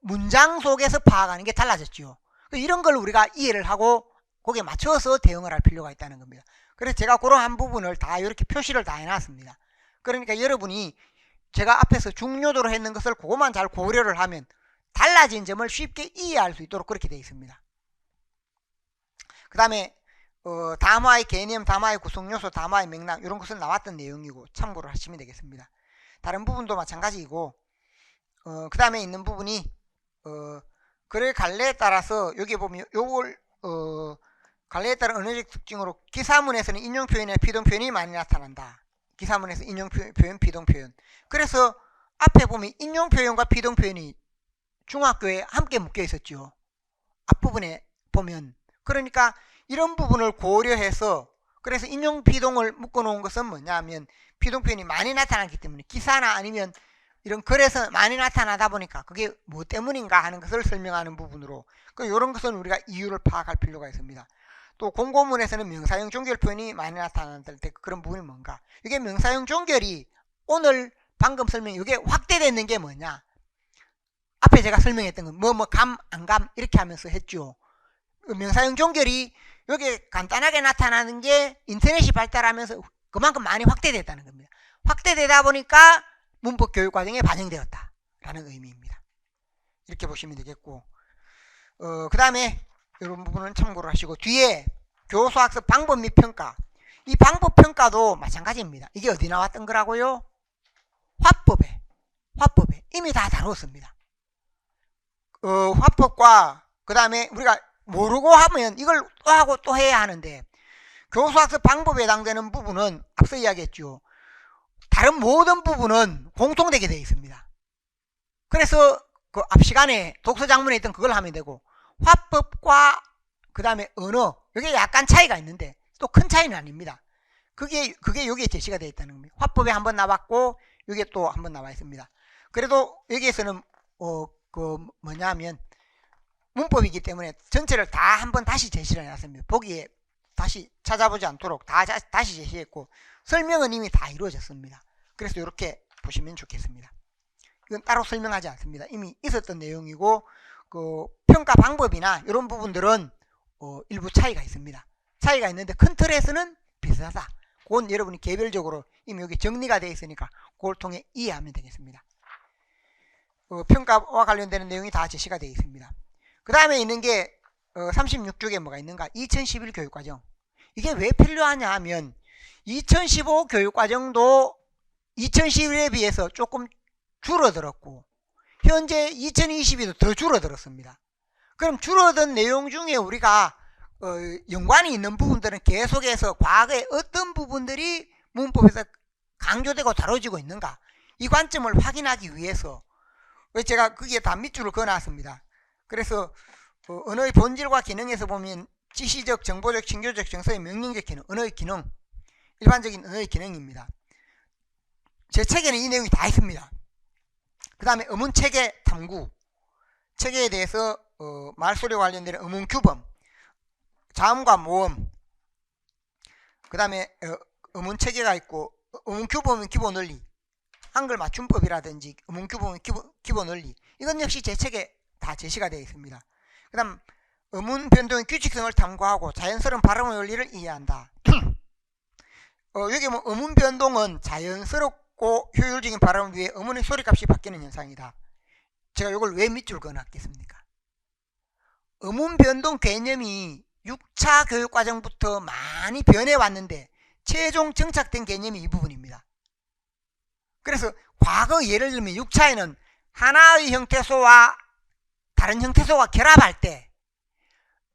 문장 속에서 파악하는 게 달라졌죠. 이런 걸 우리가 이해를 하고 거기에 맞춰서 대응을 할 필요가 있다는 겁니다. 그래서 제가 그런 한 부분을 다 이렇게 표시를 다 해놨습니다. 그러니까 여러분이 제가 앞에서 중요도로 했는 것을 그것만 잘 고려를 하면 달라진 점을 쉽게 이해할 수 있도록 그렇게 되어 있습니다. 그 다음에 담화의 개념, 담화의 구성요소, 담화의 맥락 이런 것은 나왔던 내용이고 참고를 하시면 되겠습니다. 다른 부분도 마찬가지이고, 그 다음에 있는 부분이 글의 갈래에 따라서 여기 보면 요걸 갈래에 따른 언어적 특징으로 기사문에서는 인용 표현이나 비동 표현이 많이 나타난다. 기사문에서 인용 표현, 비동 표현. 그래서 앞에 보면 인용 표현과 비동 표현이 중학교에 함께 묶여 있었죠. 앞부분에 보면. 그러니까 이런 부분을 고려해서, 그래서 인용 비동을 묶어 놓은 것은 뭐냐면 비동 표현이 많이 나타나기 때문에, 기사나 아니면 이런 글에서 많이 나타나다 보니까 그게 뭐 때문인가 하는 것을 설명하는 부분으로, 이런 것은 우리가 이유를 파악할 필요가 있습니다. 또 공고문에서는 명사형 종결 표현이 많이 나타날 때 그런 부분이 뭔가, 이게 명사형 종결이 오늘 방금 설명, 이게 확대되는 게 뭐냐, 앞에 제가 설명했던 건 감, 안 감 이렇게 하면서 했죠. 명사형 종결이 여기 간단하게 나타나는 게 인터넷이 발달하면서 그만큼 많이 확대됐다는 겁니다. 확대되다 보니까 문법 교육 과정에 반영되었다 라는 의미입니다. 이렇게 보시면 되겠고, 그 다음에 이런 부분은 참고를 하시고, 뒤에 교수학습 방법 및 평가, 이 방법 평가도 마찬가지입니다. 이게 어디 나왔던 거라고요? 화법에 이미 다 다뤘습니다. 화법과 그 다음에 우리가 모르고 하면 이걸 또 하고 또 해야 하는데, 교수학습 방법에 해당되는 부분은 앞서 이야기했죠. 다른 모든 부분은 공통되게 되어 있습니다. 그래서 그 앞 시간에 독서 장문에 있던 그걸 하면 되고, 화법과 그 다음에 언어, 이게 약간 차이가 있는데 또 큰 차이는 아닙니다. 그게 여기에 제시가 되어 있다는 겁니다. 화법에 한번 나왔고 여기에 또 한번 나와 있습니다. 그래도 여기에서는 뭐냐면 문법이기 때문에 전체를 다 한번 다시 제시를 해놨습니다. 보기에 다시 찾아보지 않도록 다시 제시했고, 설명은 이미 다 이루어졌습니다. 그래서 이렇게 보시면 좋겠습니다. 이건 따로 설명하지 않습니다. 이미 있었던 내용이고, 그 평가 방법이나 이런 부분들은 일부 차이가 있습니다. 차이가 있는데 큰 틀에서는 비슷하다. 그건 여러분이 개별적으로 이미 여기 정리가 되어 있으니까 그걸 통해 이해하면 되겠습니다. 평가와 관련되는 내용이 다 제시가 되어 있습니다. 그 다음에 있는 게 36쪽에 뭐가 있는가? 2011 교육과정. 이게 왜 필요하냐 하면 2015 교육과정도 2011에 비해서 조금 줄어들었고, 현재 2022도 더 줄어들었습니다. 그럼 줄어든 내용 중에 우리가 연관이 있는 부분들은 계속해서 과거에 어떤 부분들이 문법에서 강조되고 다뤄지고 있는가, 이 관점을 확인하기 위해서 제가 거기에 다 밑줄을 그어놨습니다. 그래서 언어의 본질과 기능에서 보면 지시적, 정보적, 징조적, 정서의 명령적 기능, 언어의 기능, 일반적인 언어의 기능입니다. 제 책에는 이 내용이 다 있습니다. 그 다음에 어문체계 탐구, 체계에 대해서 말소리와 관련되는 어문규범, 자음과 모음, 그 다음에 어문체계가 있고, 어문규범은 기본 원리, 한글 맞춤법이라든지 어문규범은 기본 원리, 이건 역시 제 책에 다 제시가 되어 있습니다. 그 다음 어문 변동의 규칙성을 탐구하고 자연스러운 발음의 원리를 이해한다. 여기 뭐 어문 변동은 자연스럽고 효율적인 발음을 위해 어문의 소리값이 바뀌는 현상이다. 제가 이걸 왜 밑줄 그어놨겠습니까? 어문 변동 개념이 6차 교육과정부터 많이 변해왔는데 최종 정착된 개념이 이 부분입니다. 그래서 과거 예를 들면 6차에는 하나의 형태소와 다른 형태소가 결합할 때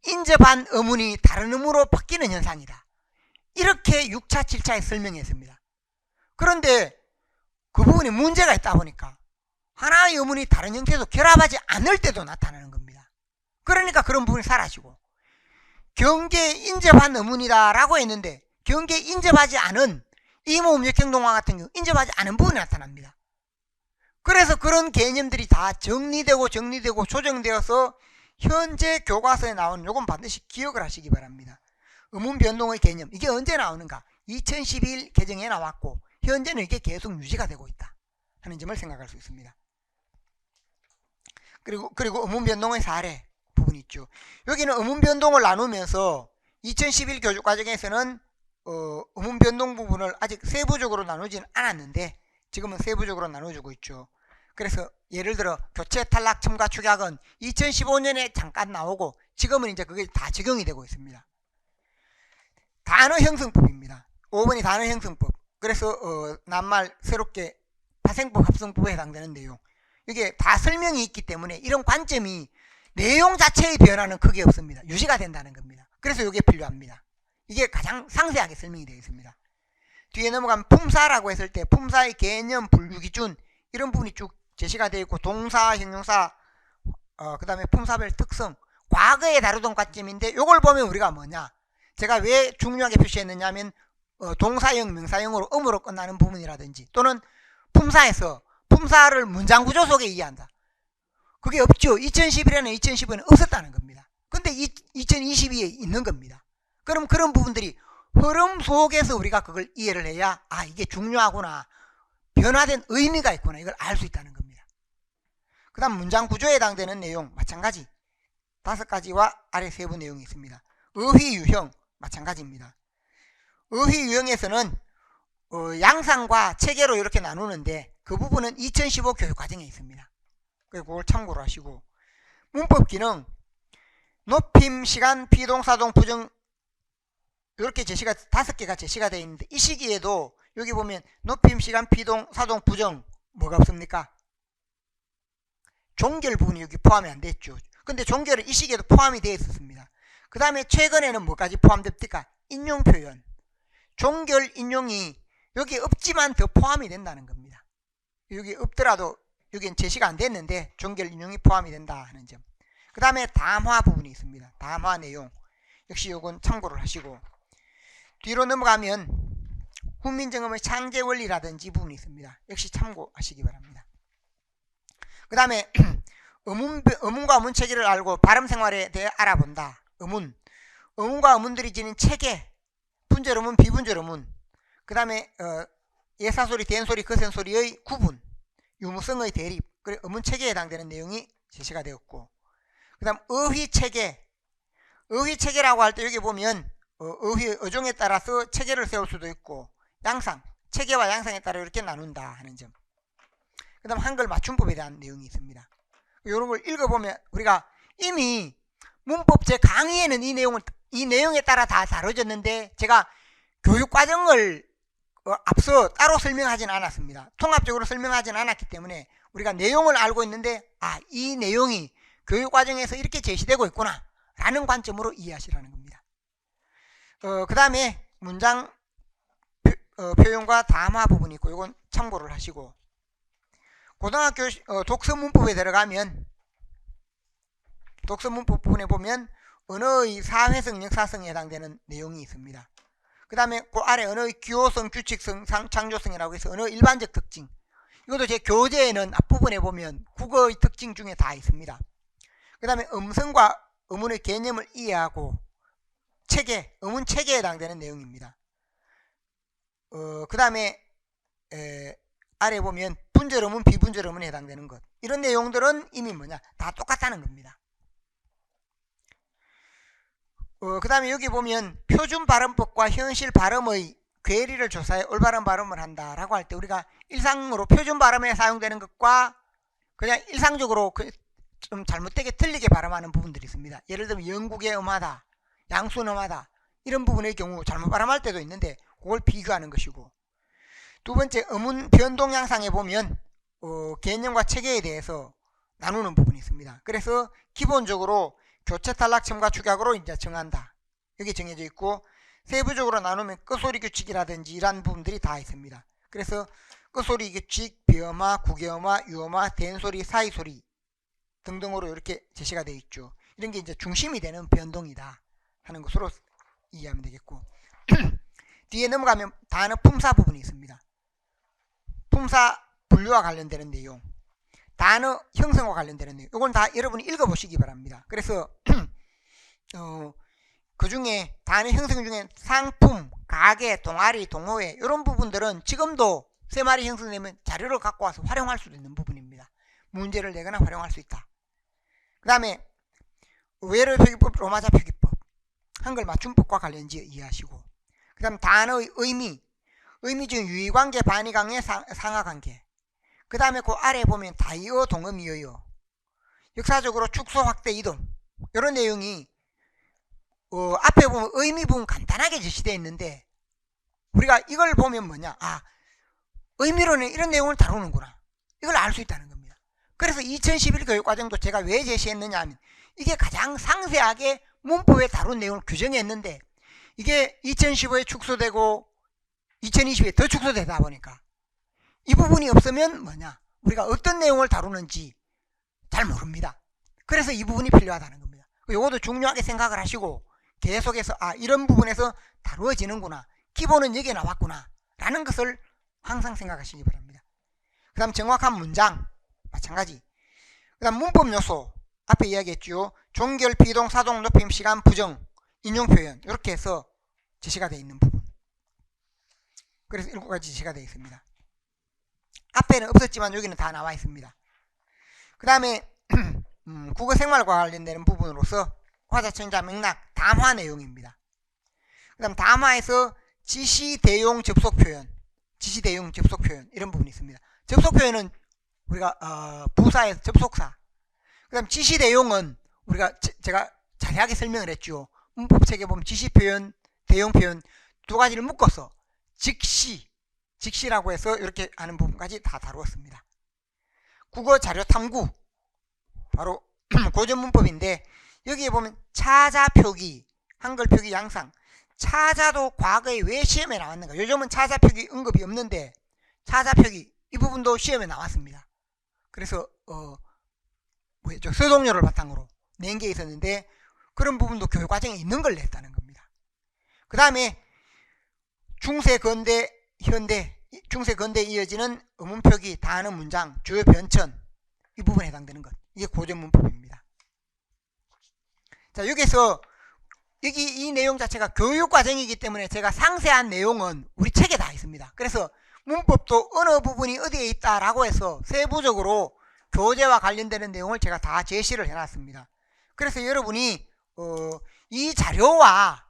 인접한 어문이 다른 어문으로 바뀌는 현상이다. 이렇게 6차, 7차에 설명했습니다. 그런데 그 부분에 문제가 있다 보니까 하나의 어문이 다른 형태소 결합하지 않을 때도 나타나는 겁니다. 그러니까 그런 부분이 사라지고 경계에 인접한 어문이다 라고 했는데 경계에 인접하지 않은 이모음 역행동화 같은 경우 인접하지 않은 부분이 나타납니다. 그래서 그런 개념들이 다 정리되고 조정되어서 현재 교과서에 나오는 요건 반드시 기억을 하시기 바랍니다. 어문 변동의 개념, 이게 언제 나오는가? 2011 개정에 나왔고 현재는 이게 계속 유지가 되고 있다 하는 점을 생각할 수 있습니다. 그리고 어문 변동의 사례 부분이 있죠. 여기는 어문 변동을 나누면서 2011 교육과정에서는 어문 변동 부분을 아직 세부적으로 나누지는 않았는데 지금은 세부적으로 나눠주고 있죠. 그래서 예를 들어 교체, 탈락, 첨가, 축약은 2015년에 잠깐 나오고 지금은 이제 그게 다 적용이 되고 있습니다. 단어 형성법입니다. 5번이 단어 형성법. 그래서 낱말 새롭게 파생법, 합성법에 해당되는 내용. 이게 다 설명이 있기 때문에 이런 관점이 내용 자체의 변화는 크게 없습니다. 유지가 된다는 겁니다. 그래서 이게 필요합니다. 이게 가장 상세하게 설명이 되어 있습니다. 뒤에 넘어가면 품사라고 했을 때 품사의 개념, 분류 기준 이런 부분이 쭉 제시가 되어 있고 동사, 형용사, 그 다음에 품사별 특성, 과거에 다루던 관점인데 이걸 보면 우리가 뭐냐? 제가 왜 중요하게 표시했느냐 하면 동사형, 명사형으로 음으로 끝나는 부분이라든지 또는 품사에서 품사를 문장 구조 속에 이해한다. 그게 없죠. 2011에는 2015에는 없었다는 겁니다. 근데 2022에 있는 겁니다. 그럼 그런 부분들이 흐름 속에서 우리가 그걸 이해를 해야 이게 중요하구나. 변화된 의미가 있구나. 이걸 알 수 있다는 겁니다. 그 다음 문장 구조에 해당되는 내용 마찬가지 5가지와 아래 세부 내용이 있습니다. 어휘 유형 마찬가지입니다. 어휘 유형에서는 양상과 체계로 이렇게 나누는데 그 부분은 2015 교육과정에 있습니다. 그리고 그걸 참고로 하시고 문법 기능 높임, 시간, 비동사동, 부정 이렇게 제시가 5개가 제시가 되어 있는데 이 시기에도 여기 보면 높임, 시간, 비동, 사동, 부정 뭐가 없습니까? 종결 부분이 여기 포함이 안 됐죠. 근데 종결은 이 시기에도 포함이 되어 있었습니다. 그 다음에 최근에는 뭐까지 포함됩니까? 인용 표현. 종결 인용이 여기 없지만 더 포함이 된다는 겁니다. 여기 없더라도 여기는 제시가 안 됐는데 종결 인용이 포함이 된다 하는 점. 그 다음에 담화 부분이 있습니다. 담화 내용. 역시 요건 참고를 하시고 뒤로 넘어가면 훈민정음의 창제 원리라든지 부분이 있습니다. 역시 참고하시기 바랍니다. 그 다음에 어문과 어문 체계를 알고 발음 생활에 대해 알아본다. 어문과 어문들이 지닌 체계, 분절 어문, 비분절 어문. 그 다음에 예사소리, 대연소리, 거센소리의 구분, 유무성의 대립, 그리고 어문 체계에 해당되는 내용이 제시가 되었고, 그 다음 어휘 체계. 어휘 체계라고 할 때 여기 보면 어휘의 어종에 따라서 체계를 세울 수도 있고 양상, 체계와 양상에 따라 이렇게 나눈다 하는 점. 그 다음 한글 맞춤법에 대한 내용이 있습니다. 이런 걸 읽어보면 우리가 이미 문법 제 강의에는 이 내용에 따라 다 다뤄졌는데 제가 교육과정을 앞서 따로 설명하지는 않았습니다. 통합적으로 설명하지는 않았기 때문에 우리가 내용을 알고 있는데 이 내용이 교육과정에서 이렇게 제시되고 있구나 라는 관점으로 이해하시라는 겁니다. 그 다음에 문장 표현과 담화 부분이 있고 이건 참고를 하시고 고등학교 독서문법에 들어가면 독서문법 부분에 보면 언어의 사회성, 역사성에 해당되는 내용이 있습니다. 그 다음에 그 아래 언어의 기호성, 규칙성, 창조성이라고 해서 언어 일반적 특징. 이것도 제 교재에는 앞부분에 보면 국어의 특징 중에 다 있습니다. 그 다음에 음성과 어문의 개념을 이해하고 체계, 어문 체계에 해당되는 내용입니다. 그 다음에 아래 보면 분절 어문, 비분절 어문에 해당되는 것. 이런 내용들은 이미 다 똑같다는 겁니다. 그 다음에 여기 보면 표준 발음법과 현실 발음의 괴리를 조사해 올바른 발음을 한다라고 할 때 우리가 일상으로 표준 발음에 사용되는 것과 그냥 일상적으로 좀 잘못되게 틀리게 발음하는 부분들이 있습니다. 예를 들면 영국의 음하다, 양순 음하다 이런 부분의 경우 잘못 발음할 때도 있는데 그걸 비교하는 것이고, 두 번째 음운 변동 양상에 보면 개념과 체계에 대해서 나누는 부분이 있습니다. 그래서 기본적으로 교체 탈락첨과 축약으로 이제 정한다. 여기 정해져 있고, 세부적으로 나누면 끝소리 규칙이라든지 이런 부분들이 다 있습니다. 그래서 끝소리 규칙, 비음화, 국음화, 유음화, 대인소리, 사이소리 등등으로 이렇게 제시가 되어 있죠. 이런 게 이제 중심이 되는 변동이다 하는 것으로 이해하면 되겠고, 뒤에 넘어가면 단어 품사 부분이 있습니다. 품사 분류와 관련되는 내용, 단어 형성과 관련되는 내용, 이건 다 여러분이 읽어보시기 바랍니다. 그래서 그 중에 단어 형성 중에 상품, 가게, 동아리, 동호회 이런 부분들은 지금도 세 마리 형성되면 자료를 갖고 와서 활용할 수도 있는 부분입니다. 문제를 내거나 활용할 수 있다. 그 다음에 외래 표기법, 로마자 표기법, 한글 맞춤법과 관련지 이해하시고, 그 다음 단어의 의미 중 유의관계, 반의관계, 상하관계, 그 다음에 그 아래에 보면 다이어, 동음이어요, 역사적으로 축소, 확대, 이동 이런 내용이 앞에 보면 의미 부분 간단하게 제시되어 있는데 우리가 이걸 보면 뭐냐, 의미로는 이런 내용을 다루는구나, 이걸 알 수 있다는 겁니다. 그래서 2011 교육과정도 제가 왜 제시했느냐 하면 이게 가장 상세하게 문법에 다룬 내용을 규정했는데 이게 2015에 축소되고 2020에 더 축소되다 보니까 이 부분이 없으면 뭐냐, 우리가 어떤 내용을 다루는지 잘 모릅니다. 그래서 이 부분이 필요하다는 겁니다. 이것도 중요하게 생각을 하시고 계속해서 이런 부분에서 다루어지는구나, 기본은 여기에 나왔구나 라는 것을 항상 생각하시기 바랍니다. 그 다음 정확한 문장 마찬가지. 그 다음 문법 요소 앞에 이야기했죠. 종결, 비동, 사동, 높임, 시간, 부정, 인용 표현 이렇게 해서 제시가 되어 있는 부분. 그래서 7가지 제시가 되어 있습니다. 앞에는 없었지만 여기는 다 나와 있습니다. 그 다음에 국어 생활과 관련되는 부분으로서 화자천자 맥락 담화 내용입니다. 그 다음 담화에서 지시, 대용, 접속 표현, 지시, 대용, 접속 표현 이런 부분이 있습니다. 접속 표현은 우리가 부사에서 접속사, 그 다음 지시, 대용은 우리가 제가 자세하게 설명을 했죠. 문법책에 보면 지시 표현, 대용 표현 두 가지를 묶어서 직시라고 해서 이렇게 하는 부분까지 다 다루었습니다. 국어 자료 탐구 바로 고전 문법인데 여기에 보면 차자 표기, 한글 표기 양상, 차자도 과거에 왜 시험에 나왔는가, 요즘은 차자 표기 언급이 없는데 차자 표기 이 부분도 시험에 나왔습니다. 그래서 서동요를 바탕으로 낸 게 있었는데 그런 부분도 교육과정에 있는 걸 냈다는 겁니다. 그 다음에 중세, 근대, 현대, 중세, 근대에 이어지는 의문표기, 단어, 문장, 주요 변천 이 부분에 해당되는 것, 이게 고전 문법입니다. 자, 여기서 이 내용 자체가 교육과정이기 때문에 제가 상세한 내용은 우리 책에 다 있습니다. 그래서 문법도 어느 부분이 어디에 있다라고 해서 세부적으로 교재와 관련되는 내용을 제가 다 제시를 해놨습니다. 그래서 여러분이 이 자료와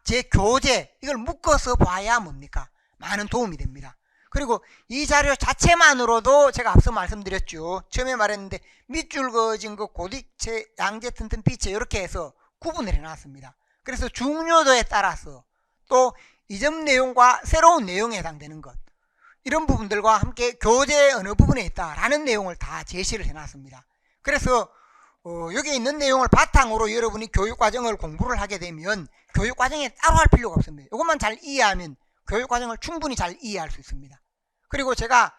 제 교재 이걸 묶어서 봐야 뭡니까? 많은 도움이 됩니다. 그리고 이 자료 자체만으로도 제가 앞서 말씀드렸죠. 처음에 말했는데 밑줄 그어진 거, 고딕체, 양재, 튼튼, 비체 이렇게 해서 구분을 해놨습니다. 그래서 중요도에 따라서 또 이전 내용과 새로운 내용에 해당되는 것, 이런 부분들과 함께 교재의 어느 부분에 있다라는 내용을 다 제시를 해놨습니다. 그래서 여기 있는 내용을 바탕으로 여러분이 교육과정을 공부를 하게 되면 교육과정에 따로 할 필요가 없습니다. 이것만 잘 이해하면 교육과정을 충분히 잘 이해할 수 있습니다. 그리고 제가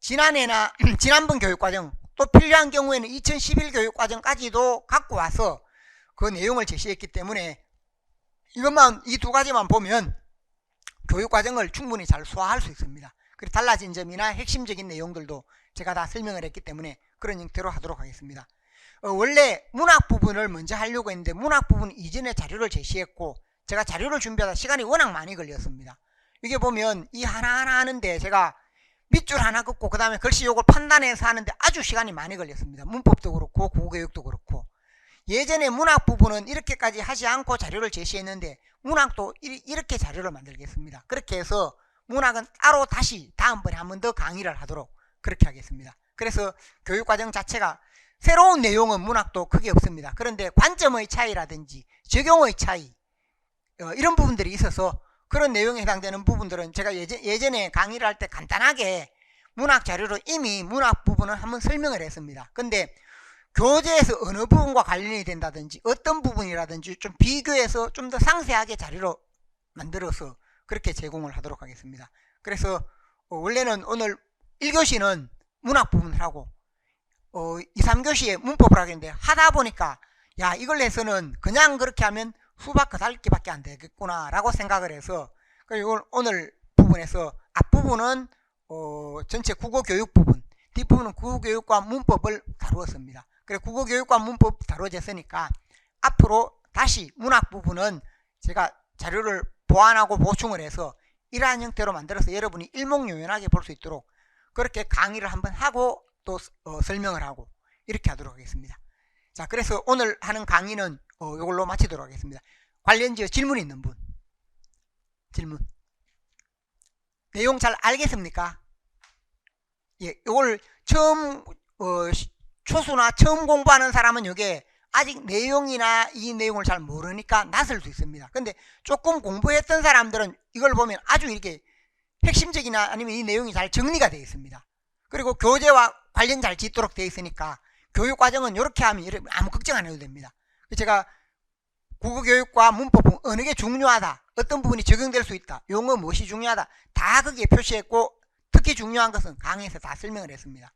지난번 교육과정 또 필요한 경우에는 2011 교육과정까지도 갖고 와서 그 내용을 제시했기 때문에 이것만, 이 두 가지만 보면 교육과정을 충분히 잘 소화할 수 있습니다. 그리고 달라진 점이나 핵심적인 내용들도 제가 다 설명을 했기 때문에 그런 형태로 하도록 하겠습니다. 원래 문학 부분을 먼저 하려고 했는데 문학 부분 이전에 자료를 제시했고 제가 자료를 준비하다 시간이 워낙 많이 걸렸습니다. 이게 보면 이 하나하나 하는데 제가 밑줄 하나 긋고 그 다음에 글씨 요걸 판단해서 하는데 아주 시간이 많이 걸렸습니다. 문법도 그렇고 국어교육도 그렇고 예전에 문학 부분은 이렇게까지 하지 않고 자료를 제시했는데 문학도 이렇게 자료를 만들겠습니다. 그렇게 해서 문학은 따로 다시 다음번에 한 번 더 강의를 하도록 그렇게 하겠습니다. 그래서 교육과정 자체가 새로운 내용은 문학도 크게 없습니다. 그런데 관점의 차이라든지 적용의 차이 이런 부분들이 있어서 그런 내용에 해당되는 부분들은 제가 예전에 강의를 할 때 간단하게 문학 자료로 이미 문학 부분을 한번 설명을 했습니다. 근데 교재에서 어느 부분과 관련이 된다든지 어떤 부분이라든지 좀 비교해서 좀 더 상세하게 자료로 만들어서 그렇게 제공을 하도록 하겠습니다. 그래서 원래는 오늘 1교시는 문학 부분을 하고 2, 3교시에 문법을 하겠는데 하다 보니까 야 이걸 해서는 그냥 그렇게 하면 수박 그 달기밖에 안 되겠구나 라고 생각을 해서 이걸 오늘 부분에서 앞부분은 전체 국어교육 부분, 뒷부분은 국어교육과 문법을 다루었습니다. 그래서 국어교육과 문법 다루어졌으니까 앞으로 다시 문학 부분은 제가 자료를 보완하고 보충을 해서 이러한 형태로 만들어서 여러분이 일목요연하게 볼 수 있도록 그렇게 강의를 한번 하고 또 설명을 하고 이렇게 하도록 하겠습니다. 자, 그래서 오늘 하는 강의는 이걸로 마치도록 하겠습니다. 관련지어 질문 있는 분, 질문. 내용 잘 알겠습니까? 예, 이걸 처음 초수나 처음 공부하는 사람은 이게 아직 내용이나 이 내용을 잘 모르니까 낯설 수 있습니다. 근데 조금 공부했던 사람들은 이걸 보면 아주 이렇게 핵심적이나 아니면 이 내용이 잘 정리가 되어 있습니다. 그리고 교재와 관련 잘 짓도록 되어 있으니까 교육과정은 이렇게 하면 아무 걱정 안 해도 됩니다. 제가 국어교육과 문법 어느 게 중요하다, 어떤 부분이 적용될 수 있다, 용어 무엇이 중요하다 다 거기에 표시했고 특히 중요한 것은 강의에서 다 설명을 했습니다.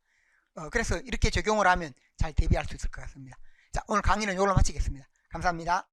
그래서 이렇게 적용을 하면 잘 대비할 수 있을 것 같습니다. 자, 오늘 강의는 이걸로 마치겠습니다. 감사합니다.